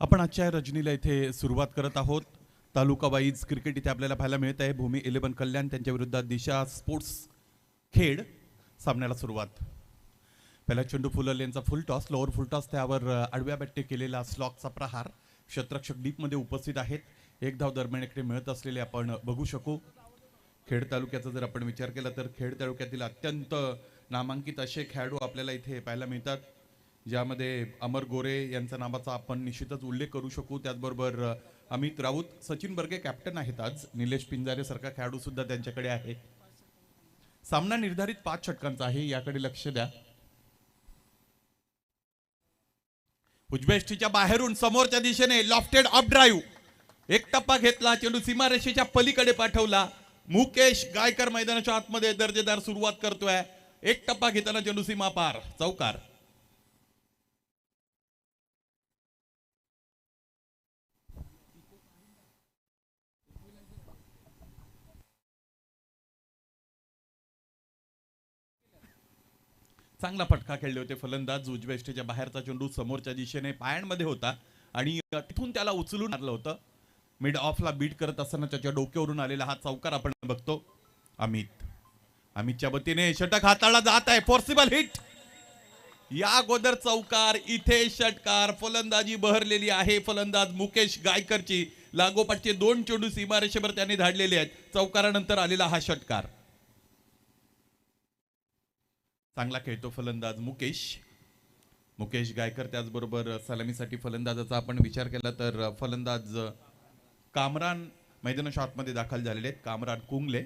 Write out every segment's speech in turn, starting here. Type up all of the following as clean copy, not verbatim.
आपण आजच्या रजनीला इथे सुरुवात करत आहोत. तालुका वाईज क्रिकेट इथे आपल्याला पाहायला मिळत आहे. भूमी 11 कल्याण त्यांच्या विरुद्ध दिशा स्पोर्ट्स खेड. सामन्याला सुरुवात. पहिला चेंडू फुलल यांचा फुल टॉस, लोअर फुल टॉस, त्यावर आडव्या बॅटने केलेला स्लॉकचा प्रहार. क्षेत्ररक्षक डीपमध्ये उपस्थित आहेत. एक धाव दरम्यान इकडे मिळत असलेले आपण बघू शकू. खेड तालुक्याचा जर आपण विचार केला तर खेड तालुक्यातील अत्यंत नामांकित असे खेळाडू आपल्याला इथे पाहायला मिळतात, ज्यामध्ये अमर गोरे यांच्या नावाचा आपण निश्चितच उल्लेख करू शकू. त्याचबरोबर अमित राऊत, सचिन बर्गे कॅप्टन आहेत आज, निलेश पिंजारे सारखा खेळाडू सुद्धा त्यांच्याकडे आहे. सामना निर्धारित 5 षटकांचा आहे, याकडे लक्ष द्या. उजव्या यष्टीच्या बाहेरून समोरच्या दिशेने लॉफ्टेड ऑफ ड्राईव्ह, एक टप्पा घेतला, चेंडू सीमारेषेच्या पलीकडे पाठवला. मुकेश गायकर मैदानाच्या आतमध्ये दर्जेदार सुरुवात करतोय. एक टप्पा घेताना चेंडू सीमा पार, चौकार. चांगला फटका खेळले होते फलंदाज. उजव्या यष्टीच्या बाहेरचा चेंडू समोरच्या दिशेने पायांमध्ये होता आणि तिथून त्याला उचलून आणलं होतं. मिड ऑफला बीट करत असताना त्याच्या डोक्यावरून आलेला हा चौकार आपण बघतो. अमितच्या वतीने षटक हाताळला जात आहे. फोर्सिबल हिट, या अगोदर चौकार, इथे षटकार. फलंदाजी बहरलेली आहे फलंदाज मुकेश गायकरची. लागोपाठचे 2 चेंडू सीमारेषेवर त्याने धाडलेले आहेत. चौकारानंतर आलेला हा षटकार. चांगला खेळतो फलंदाज मुकेश गायकर. त्याचबरोबर सलामीसाठी फलंदाजाचा आपण विचार केला तर फलंदाज कामरान मैदानाच्या आतमध्ये दाखल झालेले आहेत. कामरान कुंगले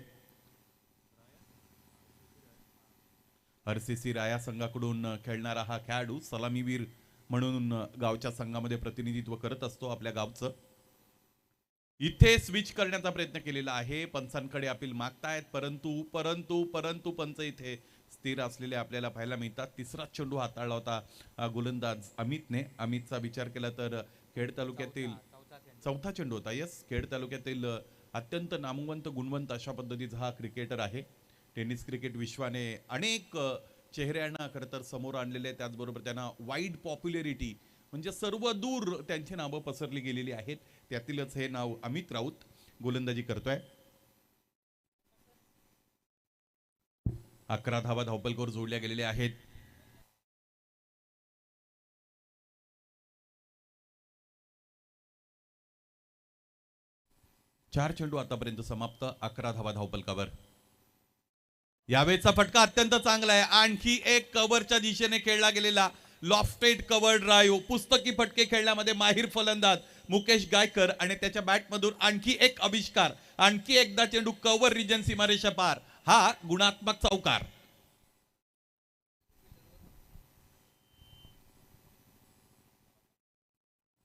RCC राया संघाकडून खेळणारा हा खेळाडू सलामीवीर म्हणून गावच्या संघामध्ये प्रतिनिधित्व करत असतो आपल्या गावचं. इथे स्विच करण्याचा प्रयत्न केलेला आहे. पंचांकडे अपील मागतायत, परंतु पंच इथे स्थिर असलेले आपल्याला पाहायला मिळतात. तिसरा चेंडू हाताळला होता गोलंदाज अमितने. अमितचा विचार केला तर खेड तालुक्यातील चौथा चेंडू होता. खेड तालुक्यातील अत्यंत नामवंत गुणवंत अशा पद्धतीचा हा क्रिकेटर आहे. टेनिस क्रिकेट विश्वाने अनेक चेहऱ्यांना खरं तर समोर आणलेले. त्याचबरोबर त्यांना वाईड पॉप्युलरिटी म्हणजे सर्व दूर त्यांची नावं पसरली गेलेली आहेत. त्यातीलच हे नाव अमित राऊत गोलंदाजी करतोय. 11 धावा धावपलकावर जोडल्या गेलेल्या आहेत. चार चेंडू आतापर्यंत समाप्त, 11 धावा धावपलकावर. यावेळेचा फटका अत्यंत चांगला आहे. आणखी एक कव्हरच्या दिशेने खेळला गेलेला लॉफ्टेड कव्हर ड्राईव्ह. पुस्तकी फटके खेळण्यामध्ये माहिर फलंदाज मुकेश गायकर आणि त्याच्या बॅटमधून आणखी एक आविष्कार. आणखी एकदा चेंडू कव्हर रिजन सीमारेषा पार, हा गुणात्मक चौकार.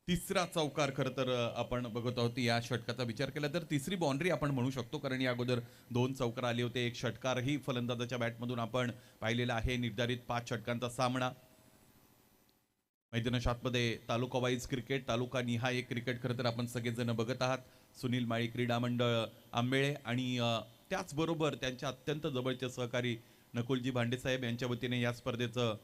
तिसरा चौकार खरं तर आपण बघत आहोत. या षटकाचा विचार केला तर तिसरी बाउंड्री आपण म्हणू शकतो, कारण या अगोदर 2 चौकार आले होते. एक षटकारही फलंदाजाच्या बॅटमधून आपण पाहिलेला आहे. निर्धारित 5 षटकांचा सामना. मैदानाच्या आतमध्ये तालुका वाईज क्रिकेट, तालुका निहाय क्रिकेट खरं तर आपण सगळेजण बघत आहात. सुनील माळी क्रीडा मंडळ आंबेळे आणि त्याचबरोबर त्यांच्या अत्यंत जवळचे सहकारी नकुलजी भांडेसाहेब यांच्या वतीने या स्पर्धेचं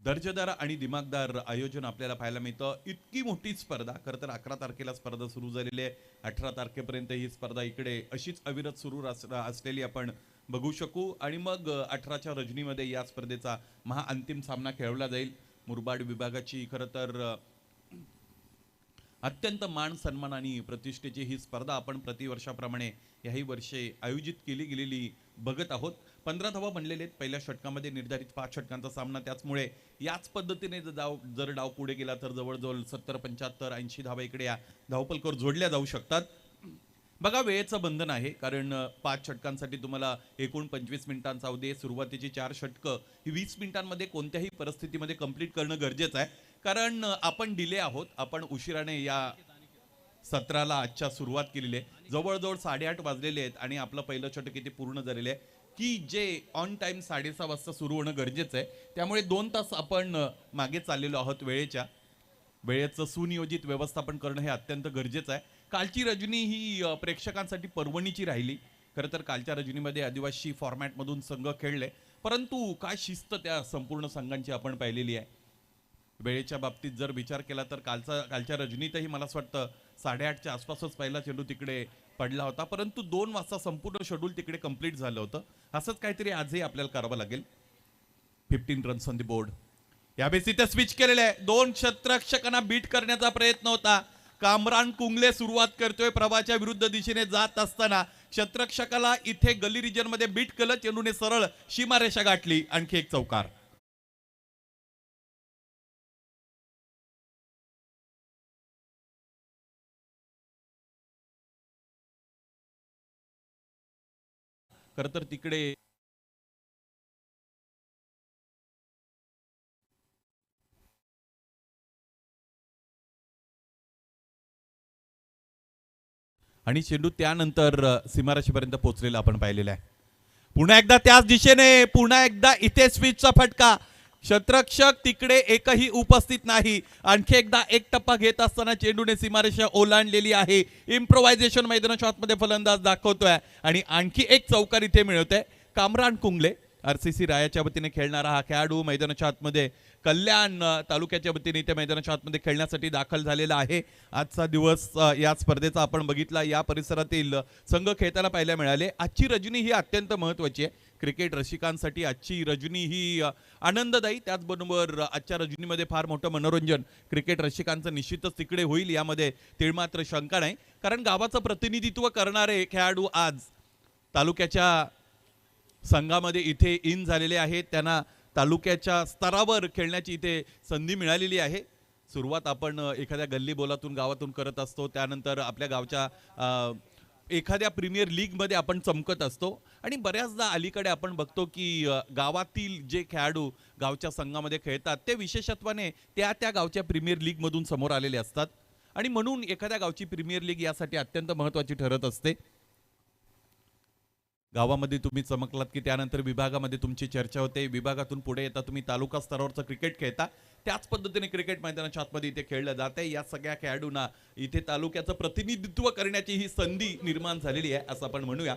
दर्जेदार आणि दिमागदार आयोजन आपल्याला पाहायला मिळतं. इतकी मोठी स्पर्धा खरं तर 11 तारखेला स्पर्धा सुरू झालेली आहे. 18 तारखेपर्यंत ही स्पर्धा इकडे अशीच अविरत सुरू असलेली आपण बघू शकू. आणि मग 18च्या रजनीमध्ये या स्पर्धेचा महाअंतिम सामना खेळवला जाईल. मुरबाड विभागाची खरं तर अत्यंत मान सन्मान आणि प्रतिष्ठेची ही स्पर्धा आपण प्रतिवर्षाप्रमाणे याही वर्षे आयोजित केली गेलेली बघत आहोत. 15 धावा बनलेले आहेत पहिल्या षटकामध्ये. निर्धारित 5 षटकांचा सामना. त्याचमुळे याच पद्धतीने जर डाव पुढे गेला तर जवळजवळ 70, 75, 80 धावा इकडे या धावपलकावर जोडल्या जाऊ शकतात. बघा, वेळेचं बंधन आहे, कारण 5 षटकांसाठी तुम्हाला एकूण 25 मिनिटांचा अवधी. सुरुवातीची 4 षटकं ही 20 मिनिटांमध्ये कोणत्याही परिस्थितीमध्ये कंप्लीट करणं गरजेचं आहे, कारण आपण डिले आहोत. आपण उशिराने या सत्राला आजच्या सुरुवात केलेली आहे. जवळजवळ 8:30 वाजलेले आहेत आणि आपलं पहिलं षटक इथे पूर्ण झालेलं आहे, की जे ऑन टाइम 6:30 वाजता सुरू होणं गरजेचं आहे. त्यामुळे 2 तास आपण मागे चाललेलो आहोत. वेळेचं सुनियोजित व्यवस्थापन करणं हे अत्यंत गरजेचं आहे. कालची रजनी ही प्रेक्षकांसाठी पर्वणीची राहिली. खरं तर कालच्या रजनीमध्ये आदिवासी फॉर्मॅटमधून संघ खेळले, परंतु काय शिस्त त्या संपूर्ण संघांची आपण पाहिलेली आहे. वेळेच्या बाबतीत जर विचार केला तर कालच्या रजनीतही मला असं वाटतं 8:30च्या आसपासच पहिला चेंडू तिकडे पडला होता, परंतु 2 वाजता संपूर्ण शेड्यूल तिकडे कंप्लीट झालं होतं. असंच काहीतरी आजही आपल्याला करावं लागेल. 15 रन्स ऑन द बोर्ड. यावेळेस इथे स्विच केलेलं आहे. 2 क्षेत्ररक्षकांना बीट करण्याचा प्रयत्न होता. कामरान कुंगले सुरुवात करतोय प्रभाच्या विरुद्ध दिशेने जात असताना क्षेत्ररक्षकाला इथे गली रिजन मध्ये बीट केलं. चेंडूने सरळ सीमारेषा गाठली. आणखी एक चौकार. खर तर तिकडे आणि चेंडू त्यानंतर सीमारेषेपर्यंत पोहोचलेला आपण पाहिलेला आहे. पुन्हा एकदा त्याच दिशेने, पुन्हा एकदा इथे स्विचचा फटका. क्षेत्ररक्षक तिकडे एकही उपस्थित नाही. आणखी एकदा एक टप्पा घेत असताना चेंडूने सीमारेषा ओलांडलेली आहे. इम्प्रोव्हायझेशन मैदानाच्या आतमध्ये फलंदाज दाखवतोय आणि आणखी एक चौकार इथे मिळवतोय. कामरान कुंगले आरसीसी रायाच्या वतीने खेळणारा हा खेळाडू मैदानाच्या आतमध्ये कल्याण तालुक्याच्या वतीने इथे मैदानाच्या आतमध्ये खेळण्यासाठी दाखल झालेला आहे. आजचा दिवस या स्पर्धेचा आपण बघितला, या परिसरातील संघ खेळताना पाहायला मिळाले. आजची रजनी ही अत्यंत महत्त्वाची आहे. क्रिकेट रसिकांसाठी आजची रजनी ही आनंददायी, त्याचबरोबर आजच्या रजनीमध्ये फार मोठं मनोरंजन क्रिकेट रसिकांचं निश्चितच तिकडे होईल, यामध्ये तिळमात्र शंका नाही. कारण गावाचं प्रतिनिधित्व करणारे खेळाडू आज तालुक्याच्या संघामध्ये इथे इन झालेले आहेत. त्यांना तालुक्याच्या स्तरावर खेळण्याची इथे संधी मिळालेली आहे. सुरुवात आपण एखाद्या गल्ली बोलातून गावातून करत असतो, त्यानंतर आपल्या गावच्या एखाद्या प्रीमियर लीगमध्ये आपण चमकत असतो आणि बऱ्याचदा अलीकडे आपण बघतो की गावातील जे खेळाडू गावच्या संघामध्ये खेळतात ते विशेषत्वाने त्या गावच्या प्रीमियर लीगमधून समोर आलेले असतात आणि म्हणून एखाद्या गावची प्रीमियर लीग यासाठी अत्यंत महत्त्वाची ठरत असते. गावामध्ये तुम्ही चमकलात की त्यानंतर विभागामध्ये तुमची चर्चा होते. विभागातून पुढे येता तुम्ही तालुका स्तरावरचं क्रिकेट खेळता. त्याच पद्धतीने क्रिकेट मैदानाच्या आतमध्ये इथे खेळलं जाते. या सगळ्या खेळाडूंना इथे तालुक्याचं प्रतिनिधित्व करण्याची ही संधी निर्माण झालेली आहे असं आपण म्हणूया.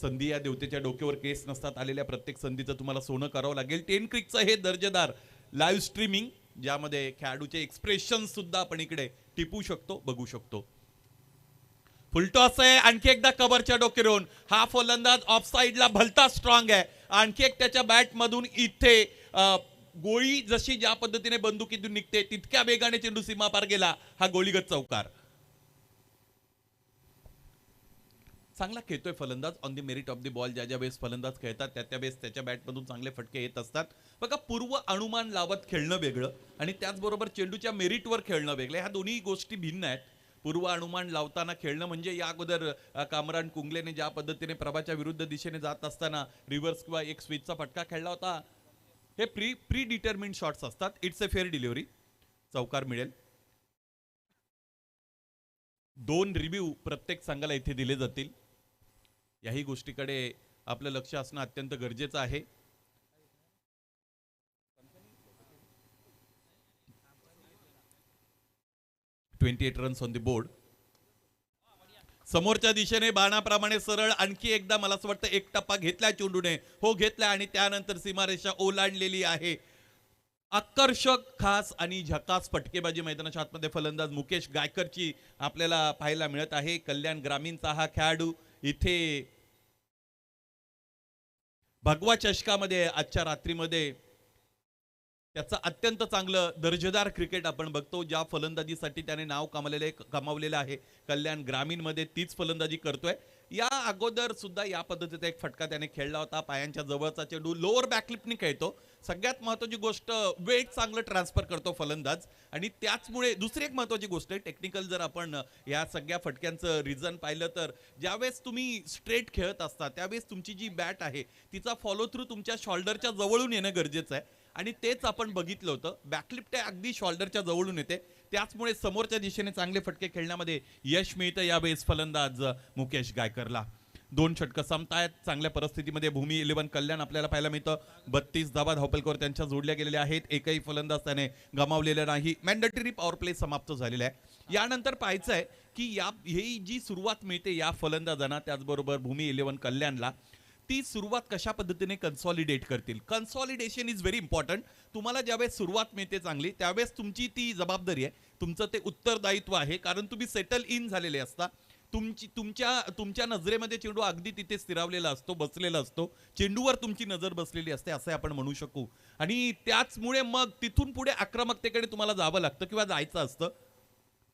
संधी या देवतेच्या डोक्यावर केस नसतात. आलेल्या प्रत्येक संधीचं तुम्हाला सोनं करावं लागेल. 10 क्रिकचं हे दर्जेदार लाईव्ह स्ट्रीमिंग, ज्यामध्ये खेळाडूचे एक्सप्रेशन सुद्धा आपण इकडे टिपू शकतो, बघू शकतो. फुलटॉस आहे. आणखी एकदा कव्हरच्या डोक्यावरून हा फलंदाज ऑफ साइडला भलता स्ट्रॉंग आहे. आणखी एक त्याच्या बॅट मधून इथे गोळी जशी ज्या पद्धतीने बंदुकीतून निघते तितक्या वेगाने चेंडू सीमा पार गेला. हा गोळीगत चौकार. चांगला खेळतोय फलंदाज. On the merit of the ball ज्या वेळेस फलंदाज खेळतात त्या वेळेस त्याच्या बॅटमधून चांगले फटके येत असतात. बघा, पूर्व अनुमान लावत खेळणं वेगळं आणि त्याचबरोबर चेंडूच्या मेरिटवर खेळणं वेगळं. ह्या दोन्ही गोष्टी भिन्न आहेत. पूर्व अनुमान लावताना खेळणं म्हणजे या अगोदर कामरान कुंगलेने ज्या पद्धतीने प्रभाच्या विरुद्ध दिशेने जात असताना रिव्हर्स किंवा एक स्विचचा फटका खेळला होता. हे प्री डिटर्मिन्ड शॉट्स असतात. It's a fair delivery. चौकार मिळेल. 2 रिव्ह्यू प्रत्येक संघाला इथे दिले जातील. याही गोष्टीकडे आपलं लक्ष असणं अत्यंत गरजेचं आहे. (28 रन्स ऑन द बोर्ड. समोरच्या दिशेने बाणाप्रमाणे सरळ आणखी एकदा मला असं वाटतं एक टप्पा घेतलाय चेंडूने. हो, घेतलाय आणि त्यानंतर सीमारेषा ओलांडलेली आहे. आकर्षक, खास आणि झकास फटकेबाजी मैदानाच्या आतमध्ये फलंदाज मुकेश गायकरची आपल्याला पाहायला मिळत आहे. कल्याण ग्रामीणचा हा खेळाडू इथे भगवा चषकामध्ये आजच्या रात्रीमध्ये त्याचं अत्यंत चांगलं दर्जेदार क्रिकेट आपण बघतो. ज्या फलंदाजीसाठी त्याने नाव कमावलेलं आहे कल्याण ग्रामीणमध्ये तीच फलंदाजी करतोय. या अगोदर सुद्धा या पद्धतीचा एक फटका त्याने खेळला होता. पायांच्या जवळचा चेंडू लोअर बॅकलिपनी खेळतो. सगळ्यात महत्त्वाची गोष्ट, वेट चांगलं ट्रान्सफर करतो फलंदाज आणि त्याचमुळे दुसरी एक महत्त्वाची गोष्ट आहे टेक्निकल. जर आपण या सगळ्या फटक्यांचं रिझन पाहिलं तर ज्यावेळेस तुम्ही स्ट्रेट खेळत असता त्यावेळेस तुमची जी बॅट आहे तिचा फॉलो थ्रू तुमच्या शोल्डरच्या जवळून येणं गरजेचं आहे आणि तेच आपण बघितलं होतं. बॅकलिफ्ट अगदी शोल्डरच्या जवळून येते, त्याचमुळे समोरच्या दिशेने चांगले फटके खेळण्यामध्ये यश मिळतं यावेळेस फलंदाज मुकेश गायकरला. 2 षटकं संपतायत. चांगल्या परिस्थितीमध्ये भूमी 11 कल्याण आपल्याला पाहायला मिळतं. 32 धावा धावपलकर त्यांच्या जोडल्या गेलेल्या आहेत. एकही फलंदाज त्याने गमावलेला नाही. मॅन्डेटरी पॉवर प्ले समाप्त झालेला आहे. यानंतर पाहायचं आहे की ही जी सुरुवात मिळते या फलंदाजांना, त्याचबरोबर भूमी 11 कल्याणला, ती सुरुवात कशा पद्धतीने कन्सॉलिडेट करतील. Consolidation is very important. तुम्हाला ज्यावेळेस सुरुवात मिळते चांगली त्यावेळेस तुमची ती जबाबदारी आहे, तुमचं ते उत्तरदायित्व आहे, कारण तुम्ही सेटल इन झालेले असता. तुमच्या नजरेमध्ये चेंडू अगदी तिथे स्थिरावलेला असतो, बसलेला असतो, चेंडूवर तुमची नजर बसलेली असते असे आपण म्हणू शकू. आणि त्याचमुळे मग तिथून पुढे आक्रमकतेकडे तुम्हाला जावं लागतं किंवा जायचं असतं.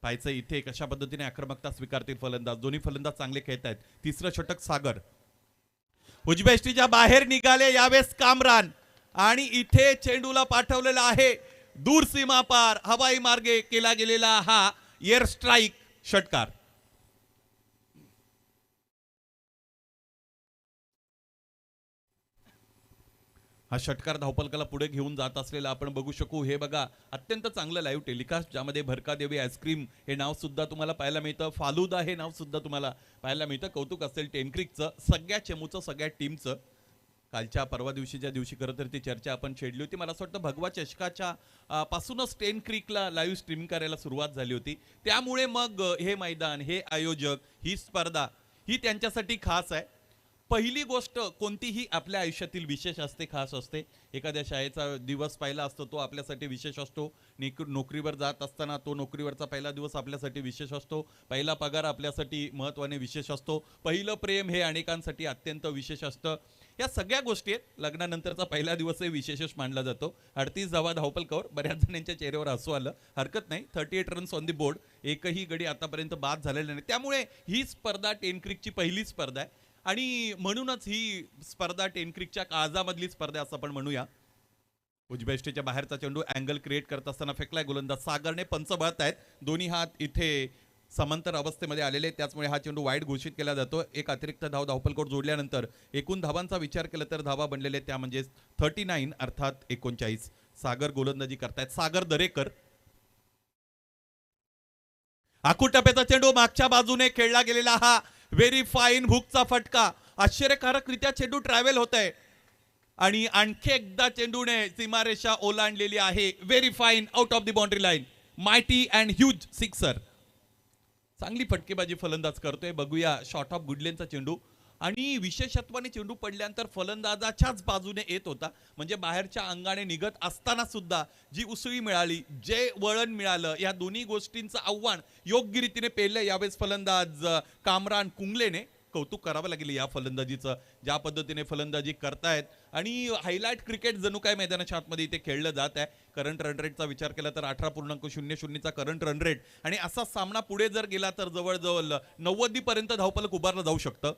पाहायचं इथे कशा पद्धतीने आक्रमकता स्वीकारतील फलंदाज. दोन्ही फलंदाज चांगले खेळत आहेत. तिसरं षटक सागर उजव्या यष्टीच्या बाहेर निघाले यावेळेस कामरान, आणि इथे चेंडूला पाठवलेला आहे दूर सीमा पार हवाई मार्गे केला गेलेला हा एअर स्ट्राईक षटकार. हा षटकार धावपलकाला पुढे घेऊन जात असलेला आपण बघू शकू. हे बघा अत्यंत चांगलं लाईव्ह टेलिकास्ट ज्यामध्ये भरकादेवी आईस्क्रीम हे नाव सुद्धा तुम्हाला पाहायला मिळतं, फालुदा हे नाव सुद्धा तुम्हाला पाहायला मिळतं. कौतुक असेल टेनक्रिकचं, सगळ्या चमूचं, सगळ्या टीमचं. कालच्या परवा दिवशीच्या दिवशी खरं तर ती चर्चा आपण छेडली होती. मला असं वाटतं भगवा चषकाच्या पासूनच टेनक्रिकला लाईव्ह स्ट्रीमिंग करायला सुरुवात झाली होती. त्यामुळे मग हे मैदान, हे आयोजक, ही स्पर्धा ही त्यांच्यासाठी खास आहे. पहिली गोष्ट कोणतीही आपल्या आयुष्यातील विशेष असते, खास असते. एखाद्या शाळेचा दिवस पहिला असतो तो आपल्यासाठी विशेष असतो. नोकरीवर जात असताना तो नोकरीवरचा पहिला दिवस आपल्यासाठी विशेष असतो. पहिला पगार आपल्यासाठी महत्त्वाने विशेष असतो. पहिलं प्रेम हे अनेकांसाठी अत्यंत विशेष असतं. या सगळ्या गोष्टी आहेत. लग्नानंतरचा पहिला दिवस हे विशेषच मानला जातो. 38 धावा धावपलकावर बऱ्याच जणांच्या चेहऱ्यावर हसू आलं, हरकत नाही. 38 रन्स ऑन दी बोर्ड, एकही गडी आतापर्यंत बाद झालेला नाही. त्यामुळे ही स्पर्धा टेनक्रिकची पहिली स्पर्धा आहे आणि म्हणूनच ही स्पर्धा टेनक्रिकच्या काळजामधली स्पर्धा असं आपण म्हणूया. उजव्या यष्टीच्या बाहेरचा चेंडू अँगल क्रिएट करत असताना फेकलाय गोलंदाज सागरने. पंच बळत आहेत, दोन्ही हात इथे समांतर अवस्थेमध्ये आलेले, त्याचमुळे हा चेंडू वाईड घोषित केला जातो. एक अतिरिक्त धाव धावपलकोट जोडल्यानंतर एकूण धावांचा विचार केला तर धावा बनलेले त्या म्हणजे 39 अर्थात 39. सागर गोलंदाजी करतायत. सागर दरेकर. आकुटप्याचा चेंडू मागच्या बाजूने खेळला गेलेला हा व्हेरी फाईन हुकचा फटका. आश्चर्यकारकरित्या चेंडू ट्रॅव्हल होत आहे आणि आणखी एकदा चेंडूने सीमारेषा ओलांडलेली आहे. Very fine out of the boundary line. Mighty and huge sixer. चांगली फटकेबाजी फलंदाज करतोय. बघूया शॉर्ट ऑफ गुडलेनचा चेंडू, आणि विशेषत्वाने चेंडू पडल्यानंतर फलंदाजाच्याच बाजूने येत होता. म्हणजे बाहेरच्या अंगाने निघत असताना सुद्धा जी उसळी मिळाली, जे वळण मिळालं, या दोन्ही गोष्टींचं आव्हान योग्य रीतीने पेललं यावेळेस फलंदाज कामरान कुंगलेने. कौतुक करावं लागेल या फलंदाजीचं, ज्या पद्धतीने फलंदाजी करतायत. आणि हायलाइट क्रिकेट जणू काय मैदानाच्या आतमध्ये इथे खेळलं जात आहे. करंट रन रेटचा विचार केला तर 18.00चा करंट रन रेट, आणि असा सामना पुढे जर गेला तर जवळजवळ 90 पर्यंत धावपलक उभारलं जाऊ शकतं.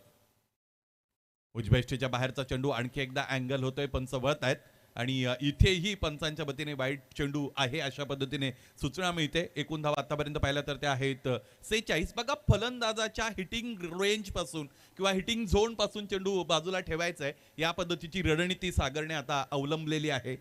उजव्या यष्टीच्या बाहेरचा चेंडू आणखी एकदा अँगल होतोय, पंच वळत आहेत, आणि इथेही पंचांच्या वतीने वाईट चेंडू आहे अशा पद्धतीने सूचना मिळते. एकूण धावा आतापर्यंत पाहिल्या तर त्या आहेत 46. बघा फलंदाजाच्या हिटिंग रेंज पासून किंवा हिटिंग झोन पासून चेंडू बाजूला ठेवायचा आहे, या पद्धतीची रणनीती सागरने आता अवलंबलेली आहे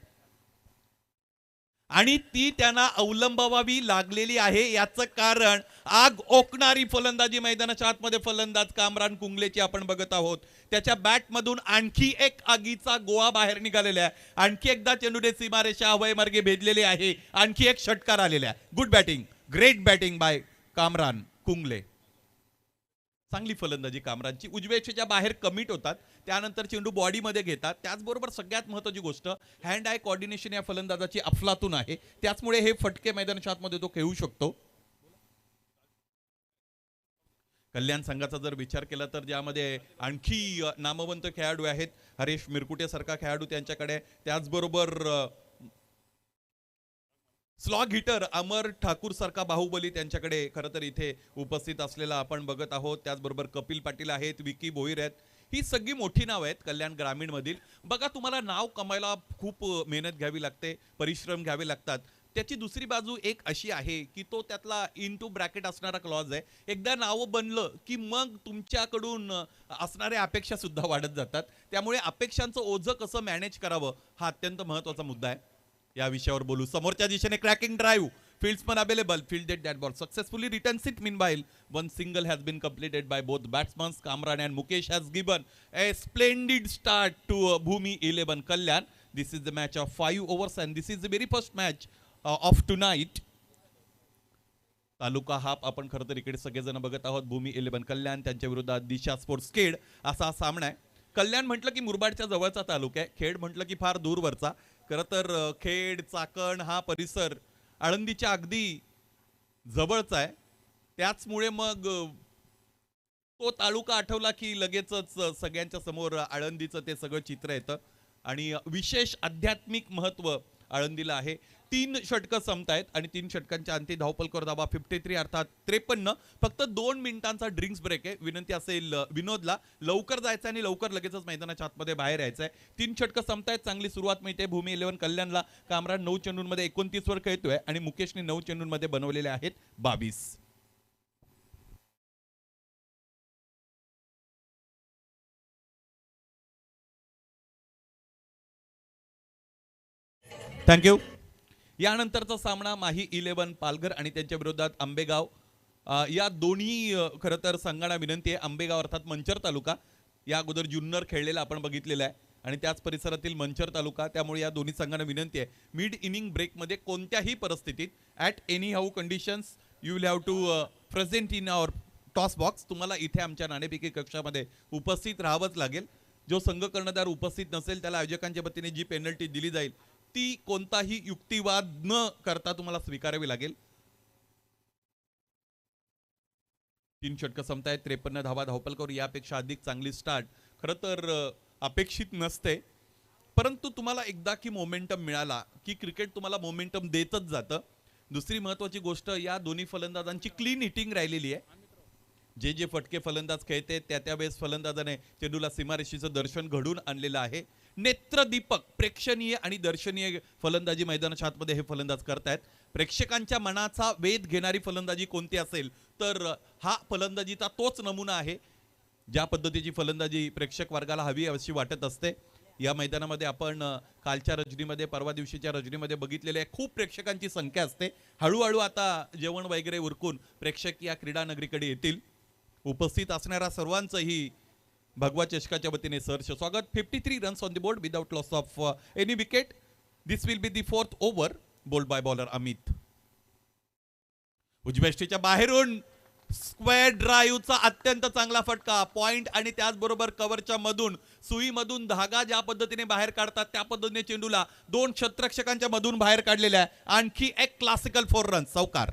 आणि ती त्यांना अवलंबावी लागलेली आहे. याचं कारण आग ओकणारी फलंदाजी मैदानाच्या आतमध्ये फलंदाज कामरान कुंगलेची आपण बघत आहोत. त्याच्या बॅटमधून आणखी एक आगीचा गोळा बाहेर निघालेला आहे. आणखी एकदा चेंडूने सीमारेषा हवाई मार्गे भेदलेली आहे. आणखी एक षटकार आलेला आहे. Good batting, great batting by Kamran Kungle. चांगली फलंदाजी कामरानची. उजव्या यष्टीच्या बाहेर कमिट होतात, त्यानंतर चेंडू बॉडीमध्ये घेतात. त्याचबरोबर सगळ्यात महत्त्वाची गोष्ट हँड आय कोऑर्डिनेशन या फलंदाजाची अफलातून आहे. त्याचमुळे हे फटके मैदानाच्या आतमध्ये तो खेळू शकतो. कल्याण संघाचा जर विचार केला तर ज्यामध्ये आणखी नामवंत खेळाडू आहेत. हरेश मिरकुटे सारखा खेळाडू त्यांच्याकडे, त्याचबरोबर स्लॉग हिटर अमर ठाकूर सारखा बाहुबली त्यांच्याकडे खरं तर इथे उपस्थित असलेला आपण बघत आहोत. त्याचबरोबर कपिल पाटील आहेत, विकी भोईर आहेत. ही सगळी मोठी नाव आहेत कल्याण ग्रामीण मधील. बघा तुम्हाला नाव कमायला खूप मेहनत घ्यावी लागते, परिश्रम घ्यावे लागतात. त्याची दुसरी बाजू एक अशी आहे की तो त्यातला इन टू ब्रॅकेट असणारा क्लॉज आहे. एकदा नाव बनलं की मग तुमच्याकडून असणाऱ्या अपेक्षा सुद्धा वाढत जातात. त्यामुळे अपेक्षांचं ओझं कसं मॅनेज करावं हा अत्यंत महत्त्वाचा मुद्दा आहे. या विषयावर बोलू. समोरच्या दिशेने cracking drive, fieldsman available, fielded that ball, successfully returns it. Meanwhile, one single has been completed by both batsmen. Kamran and Mukesh has given a splendid start to Bhumi 11 Kalyan. This is the match of 5 overs and this is the very first match of tonight. Taluka half आपण खरं तर इकडे सगळेजण बघत आहोत. भूमी 11 कल्याण त्यांच्या विरोधात दिशा sports केड असा सामना आहे. कल्याण म्हटलं की मुरबाडच्या जवळचा तालुका आहे, खेड म्हटलं की फार दूरवरचा. खरं तर खेड चाकण हा परिसर आळंदीच्या अगदी जवळचा आहे. त्याचमुळे मग तो तालुका आठवला की लगेचच सगळ्यांच्या समोर आळंदीचं ते सगळं चित्र येतं. आणि विशेष आध्यात्मिक महत्त्व आळंदीला आहे. 3 षटकं संपतायत आणि 3 षटकांच्या अंती धावपलकर धावा 53 अर्थात 53. फक्त 2 मिनिटांचा ड्रिंक्स ब्रेक आहे. विनंती असेल विनोदला लवकर जायचं आणि लवकर लगेचच मैदानाच्या आतमध्ये बाहेर यायचं आहे. 3 षटकं संपतायत, चांगली सुरुवात मिळते भूमी 11 कल्याणला. कामरान 9 चेंडूंमध्ये 29 वर खेळतोय आणि मुकेशने 9 चेंडूंमध्ये बनवलेले आहेत 22. थँक्यू. यानंतरचा सामना माही 11 पालघर आणि त्यांच्या विरोधात आंबेगाव. या दोन्ही खरं तर संघांना विनंती आहे. आंबेगाव अर्थात मंचर तालुका या अगोदर जुन्नर खेळलेला आपण बघितलेला आहे आणि त्याच परिसरातील मंचर तालुका, त्यामुळे या दोन्ही संघांना विनंती आहे मिड इनिंग ब्रेकमध्ये कोणत्याही परिस्थितीत at any how conditions you will have to present in our toss box. तुम्हाला इथे आमच्या नाणेफेकी कक्षामध्ये उपस्थित राहावंच लागेल. जो संघ कर्णधार उपस्थित नसेल त्याला आयोजकांच्या वतीने जी पेनल्टी दिली जाईल ती कोणताही युक्तिवाद न करता तुम्हाला स्वीकारावी लागेल. 3 षटकं संपतायत, 53 धावा धावपलकर. यापेक्षा अधिक चांगली स्टार्ट खरं तर अपेक्षित नसते, परंतु तुम्हाला एकदा की मोमेंटम मिळाला की क्रिकेट तुम्हाला मोमेंटम देतच जातं. दुसरी महत्वाची गोष्ट, या दोन्ही फलंदाजांची क्लीन हिटिंग राहिलेली आहे. जे फटके फलंदाज खेळते त्या त्यावेळेस फलंदाजाने चेंडूला सीमारेषेचं दर्शन घडून आणलेलं आहे. नेत्रदीपक प्रेक्षणीय आणि दर्शनीय फलंदाजी मैदानाच्या आतमध्ये हे फलंदाज करतायत. प्रेक्षकांच्या मनाचा वेध घेणारी फलंदाजी कोणती असेल तर हा फलंदाजीचा तोच नमुना आहे. ज्या पद्धतीची फलंदाजी प्रेक्षक वर्गाला हवी अशी वाटत असते. या मैदानामध्ये आपण कालच्या रजनीमध्ये परवा दिवशीच्या रजनीमध्ये बघितलेले खूप प्रेक्षकांची संख्या असते. हळूहळू आता जेवण वगैरे उरकून प्रेक्षक या क्रीडा नगरीकडे येतील. उपस्थित असणाऱ्या सर्वांचंही भगवा चषकाच्या वतीने सहर्ष स्वागत. 53 runs on the board without loss of any wicket. This will be the 4th over bowled by bowler Amit. उजव्या बाहेरून स्क्वेअर ड्राईव्हचा अत्यंत चांगला फटका, पॉइंट आणि त्याचबरोबर कव्हरच्या मधून सुईमधून धागा ज्या पद्धतीने बाहेर काढतात त्या पद्धतीने चेंडूला 2 क्षेत्ररक्षकांच्या मधून बाहेर काढलेला आहे. आणखी एक क्लासिकल 4 रन्स चौकार.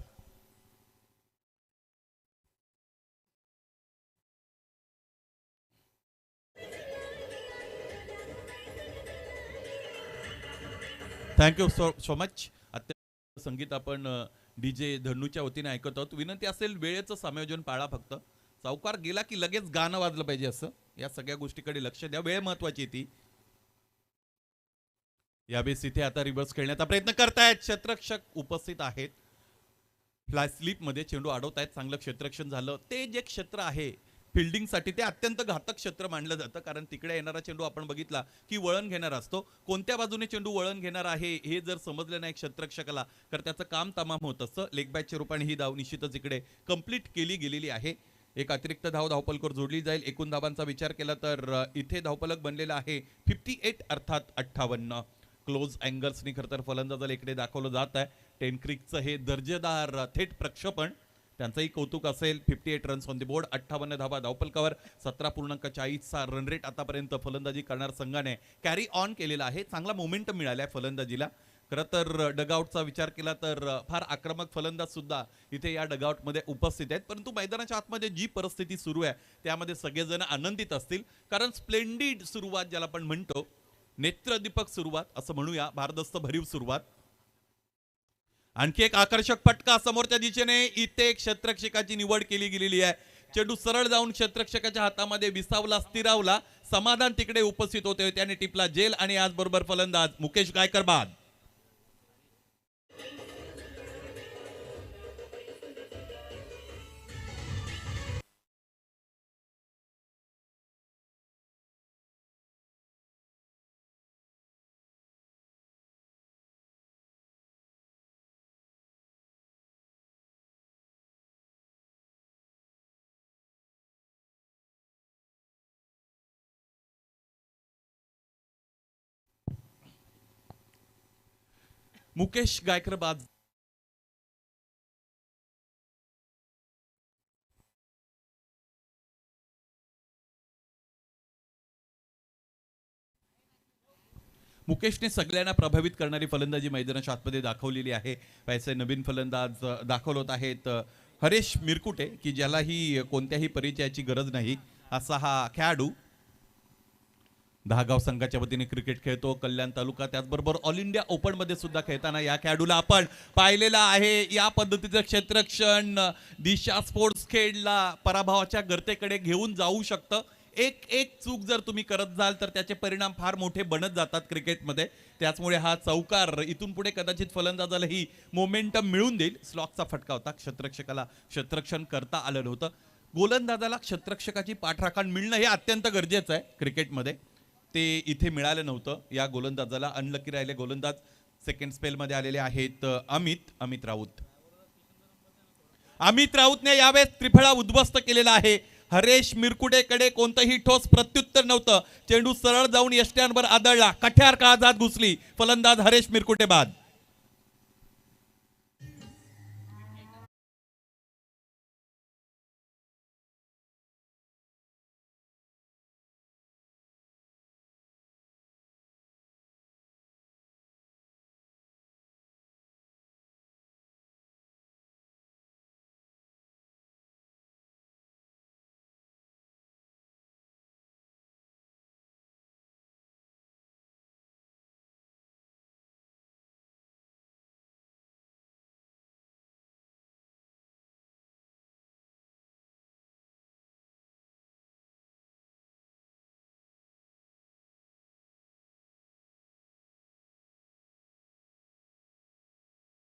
Thank you so much. अत्यंत संगीत आपण डीजे धन्नूच्या वतीने ऐकत आहोत. विनंती असेल वेळेचं समायोजन पाळा. फक्त चौकार गेला की लगेच गाणं वाजलं पाहिजे, असं या सगळ्या गोष्टीकडे लक्ष द्या. वेळ महत्वाची ती. यावेळेस इथे आता रिव्हर्स खेळण्याचा प्रयत्न करतायत, क्षेत्ररक्षक उपस्थित आहेत. फ्लाय स्लिप मध्ये चेंडू अडवतायत. चांगलं क्षेत्ररक्षण झालं. ते जे क्षेत्र आहे फिल्डिंगसाठी ते अत्यंत घातक क्षेत्र मानलं जातं, कारण तिकडे येणारा चेंडू आपण बघितला की वळण घेणारा असतो. कोणत्या बाजूने चेंडू वळण घेणार आहे हे जर समजलं नाही क्षेत्ररक्षकाला तर त्याचं काम तमाम होत असतं. लेग बॅकच्या रूपाने ही धाव निश्चितच इकडे कंप्लीट केली गेलेली आहे. एक अतिरिक्त धाव धावपलकर जोडली जाईल. एकूण धावांचा विचार केला तर इथे धावपलक बनलेला आहे 58 अर्थात 58. क्लोज अँगल्सनी खरं तर फलंदाजाला इकडे दाखवलं जात आहे. टेनक्रिकचं हे दर्जेदार थेट प्रक्षेपण त्यांचंही कौतुक असेल. 58 रन्स ऑन द बोर्ड, 58 धावा धावपलकावर, 17.40चा रन रेट आतापर्यंत फलंदाजी करणार संघाने कॅरी ऑन केलेला आहे. चांगला मोमेंटम मिळाला आहे फलंदाजीला. खरं तर डगआउटचा विचार केला तर फार आक्रमक फलंदाज सुद्धा इथे या डगआउटमध्ये उपस्थित आहेत. परंतु मैदानाच्या आतमध्ये जी परिस्थिती सुरू आहे त्यामध्ये सगळेजण आनंदित असतील, कारण स्प्लेंडिड सुरुवात ज्याला आपण म्हणतो, नेत्रदीपक सुरुवात असं म्हणूया, भारदस्त भरीव सुरुवात. आणखी एक आकर्षक फटका समोरच्या दिशेने. इथे क्षेत्ररक्षकाची निवड केली गेलेली आहे. चेंडू सरळ जाऊन क्षेत्ररक्षकाच्या हातामध्ये विसावला, स्थिरावला. समाधान तिकडे उपस्थित होते, त्याने टिपला जेल आणि आज बरोबर फलंदाज मुकेश गायकर बाद. मुकेश गायकर बाद. मुकेशने सगळ्यांना प्रभावित करणारी फलंदाजी मैदानाच्या आतमध्ये दाखवलेली आहे. पैसे नवीन फलंदाज दाखवत आहेत हरेश मिरकुटे, की ज्यालाही कोणत्याही परिचयाची गरज नाही असा हा खेळाडू दहागाव संघाच्या वतीने क्रिकेट खेळतो. कल्याण तालुका, त्याचबरोबर ऑल इंडिया ओपन मध्ये सुद्धा खेळताना या खेळाडूला आपण पाहिलेला आहे. या पद्धतीचं क्षेत्ररक्षण दिशा स्पोर्ट्स खेळला पराभवाच्या गर्तेकडे घेऊन जाऊ शकतं. एक एक चूक जर तुम्ही करत जाल तर त्याचे परिणाम फार मोठे बनत जातात क्रिकेटमध्ये. त्याचमुळे हा चौकार इथून पुढे कदाचित फलंदाजाला ही मोमेंटम मिळून देईल. स्लॉकचा फटका होता, क्षेत्ररक्षकाला क्षेत्ररक्षण करता आलं नव्हतं. गोलंदाजाला क्षेत्ररक्षकाची पाठराखण मिळणं हे अत्यंत गरजेचं आहे क्रिकेटमध्ये. ते इथे मिळालं नव्हतं या गोलंदाजाला. अनलकी राहिले गोलंदाज. सेकंड स्पेलमध्ये आलेले आहेत अमित राऊत. अमित राऊतने यावेळेस त्रिफळा उद्ध्वस्त केलेला आहे. हरेश मिरकुटेकडे कोणतंही ठोस प्रत्युत्तर नव्हतं. चेंडू सरळ जाऊन यष्ट्यांवर आदळला. कठ्यार काळजात घुसली. फलंदाज हरेश मिरकुटे बाद.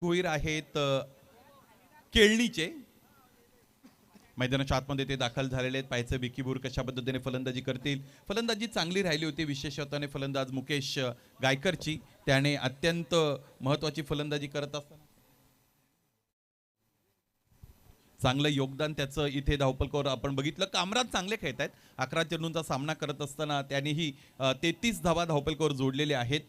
भोईर आहेत केळणीचे. मैदानाच्या आतमध्ये ते दाखल झालेले आहेत. पाहायचं विकी भोईर कशा पद्धतीने फलंदाजी करतील. फलंदाजी चांगली राहिली होती, विशेषत्वाने फलंदाज मुकेश गायकरची. त्याने अत्यंत महत्वाची फलंदाजी करत असताना चांगलं योगदान त्याचं इथे धावपलकावर आपण बघितलं. कामराज चांगले खेळत आहेत. 11 चेंडूंचा सामना करत असताना त्यांनीही 33 धावा धावपलकावर जोडलेल्या आहेत.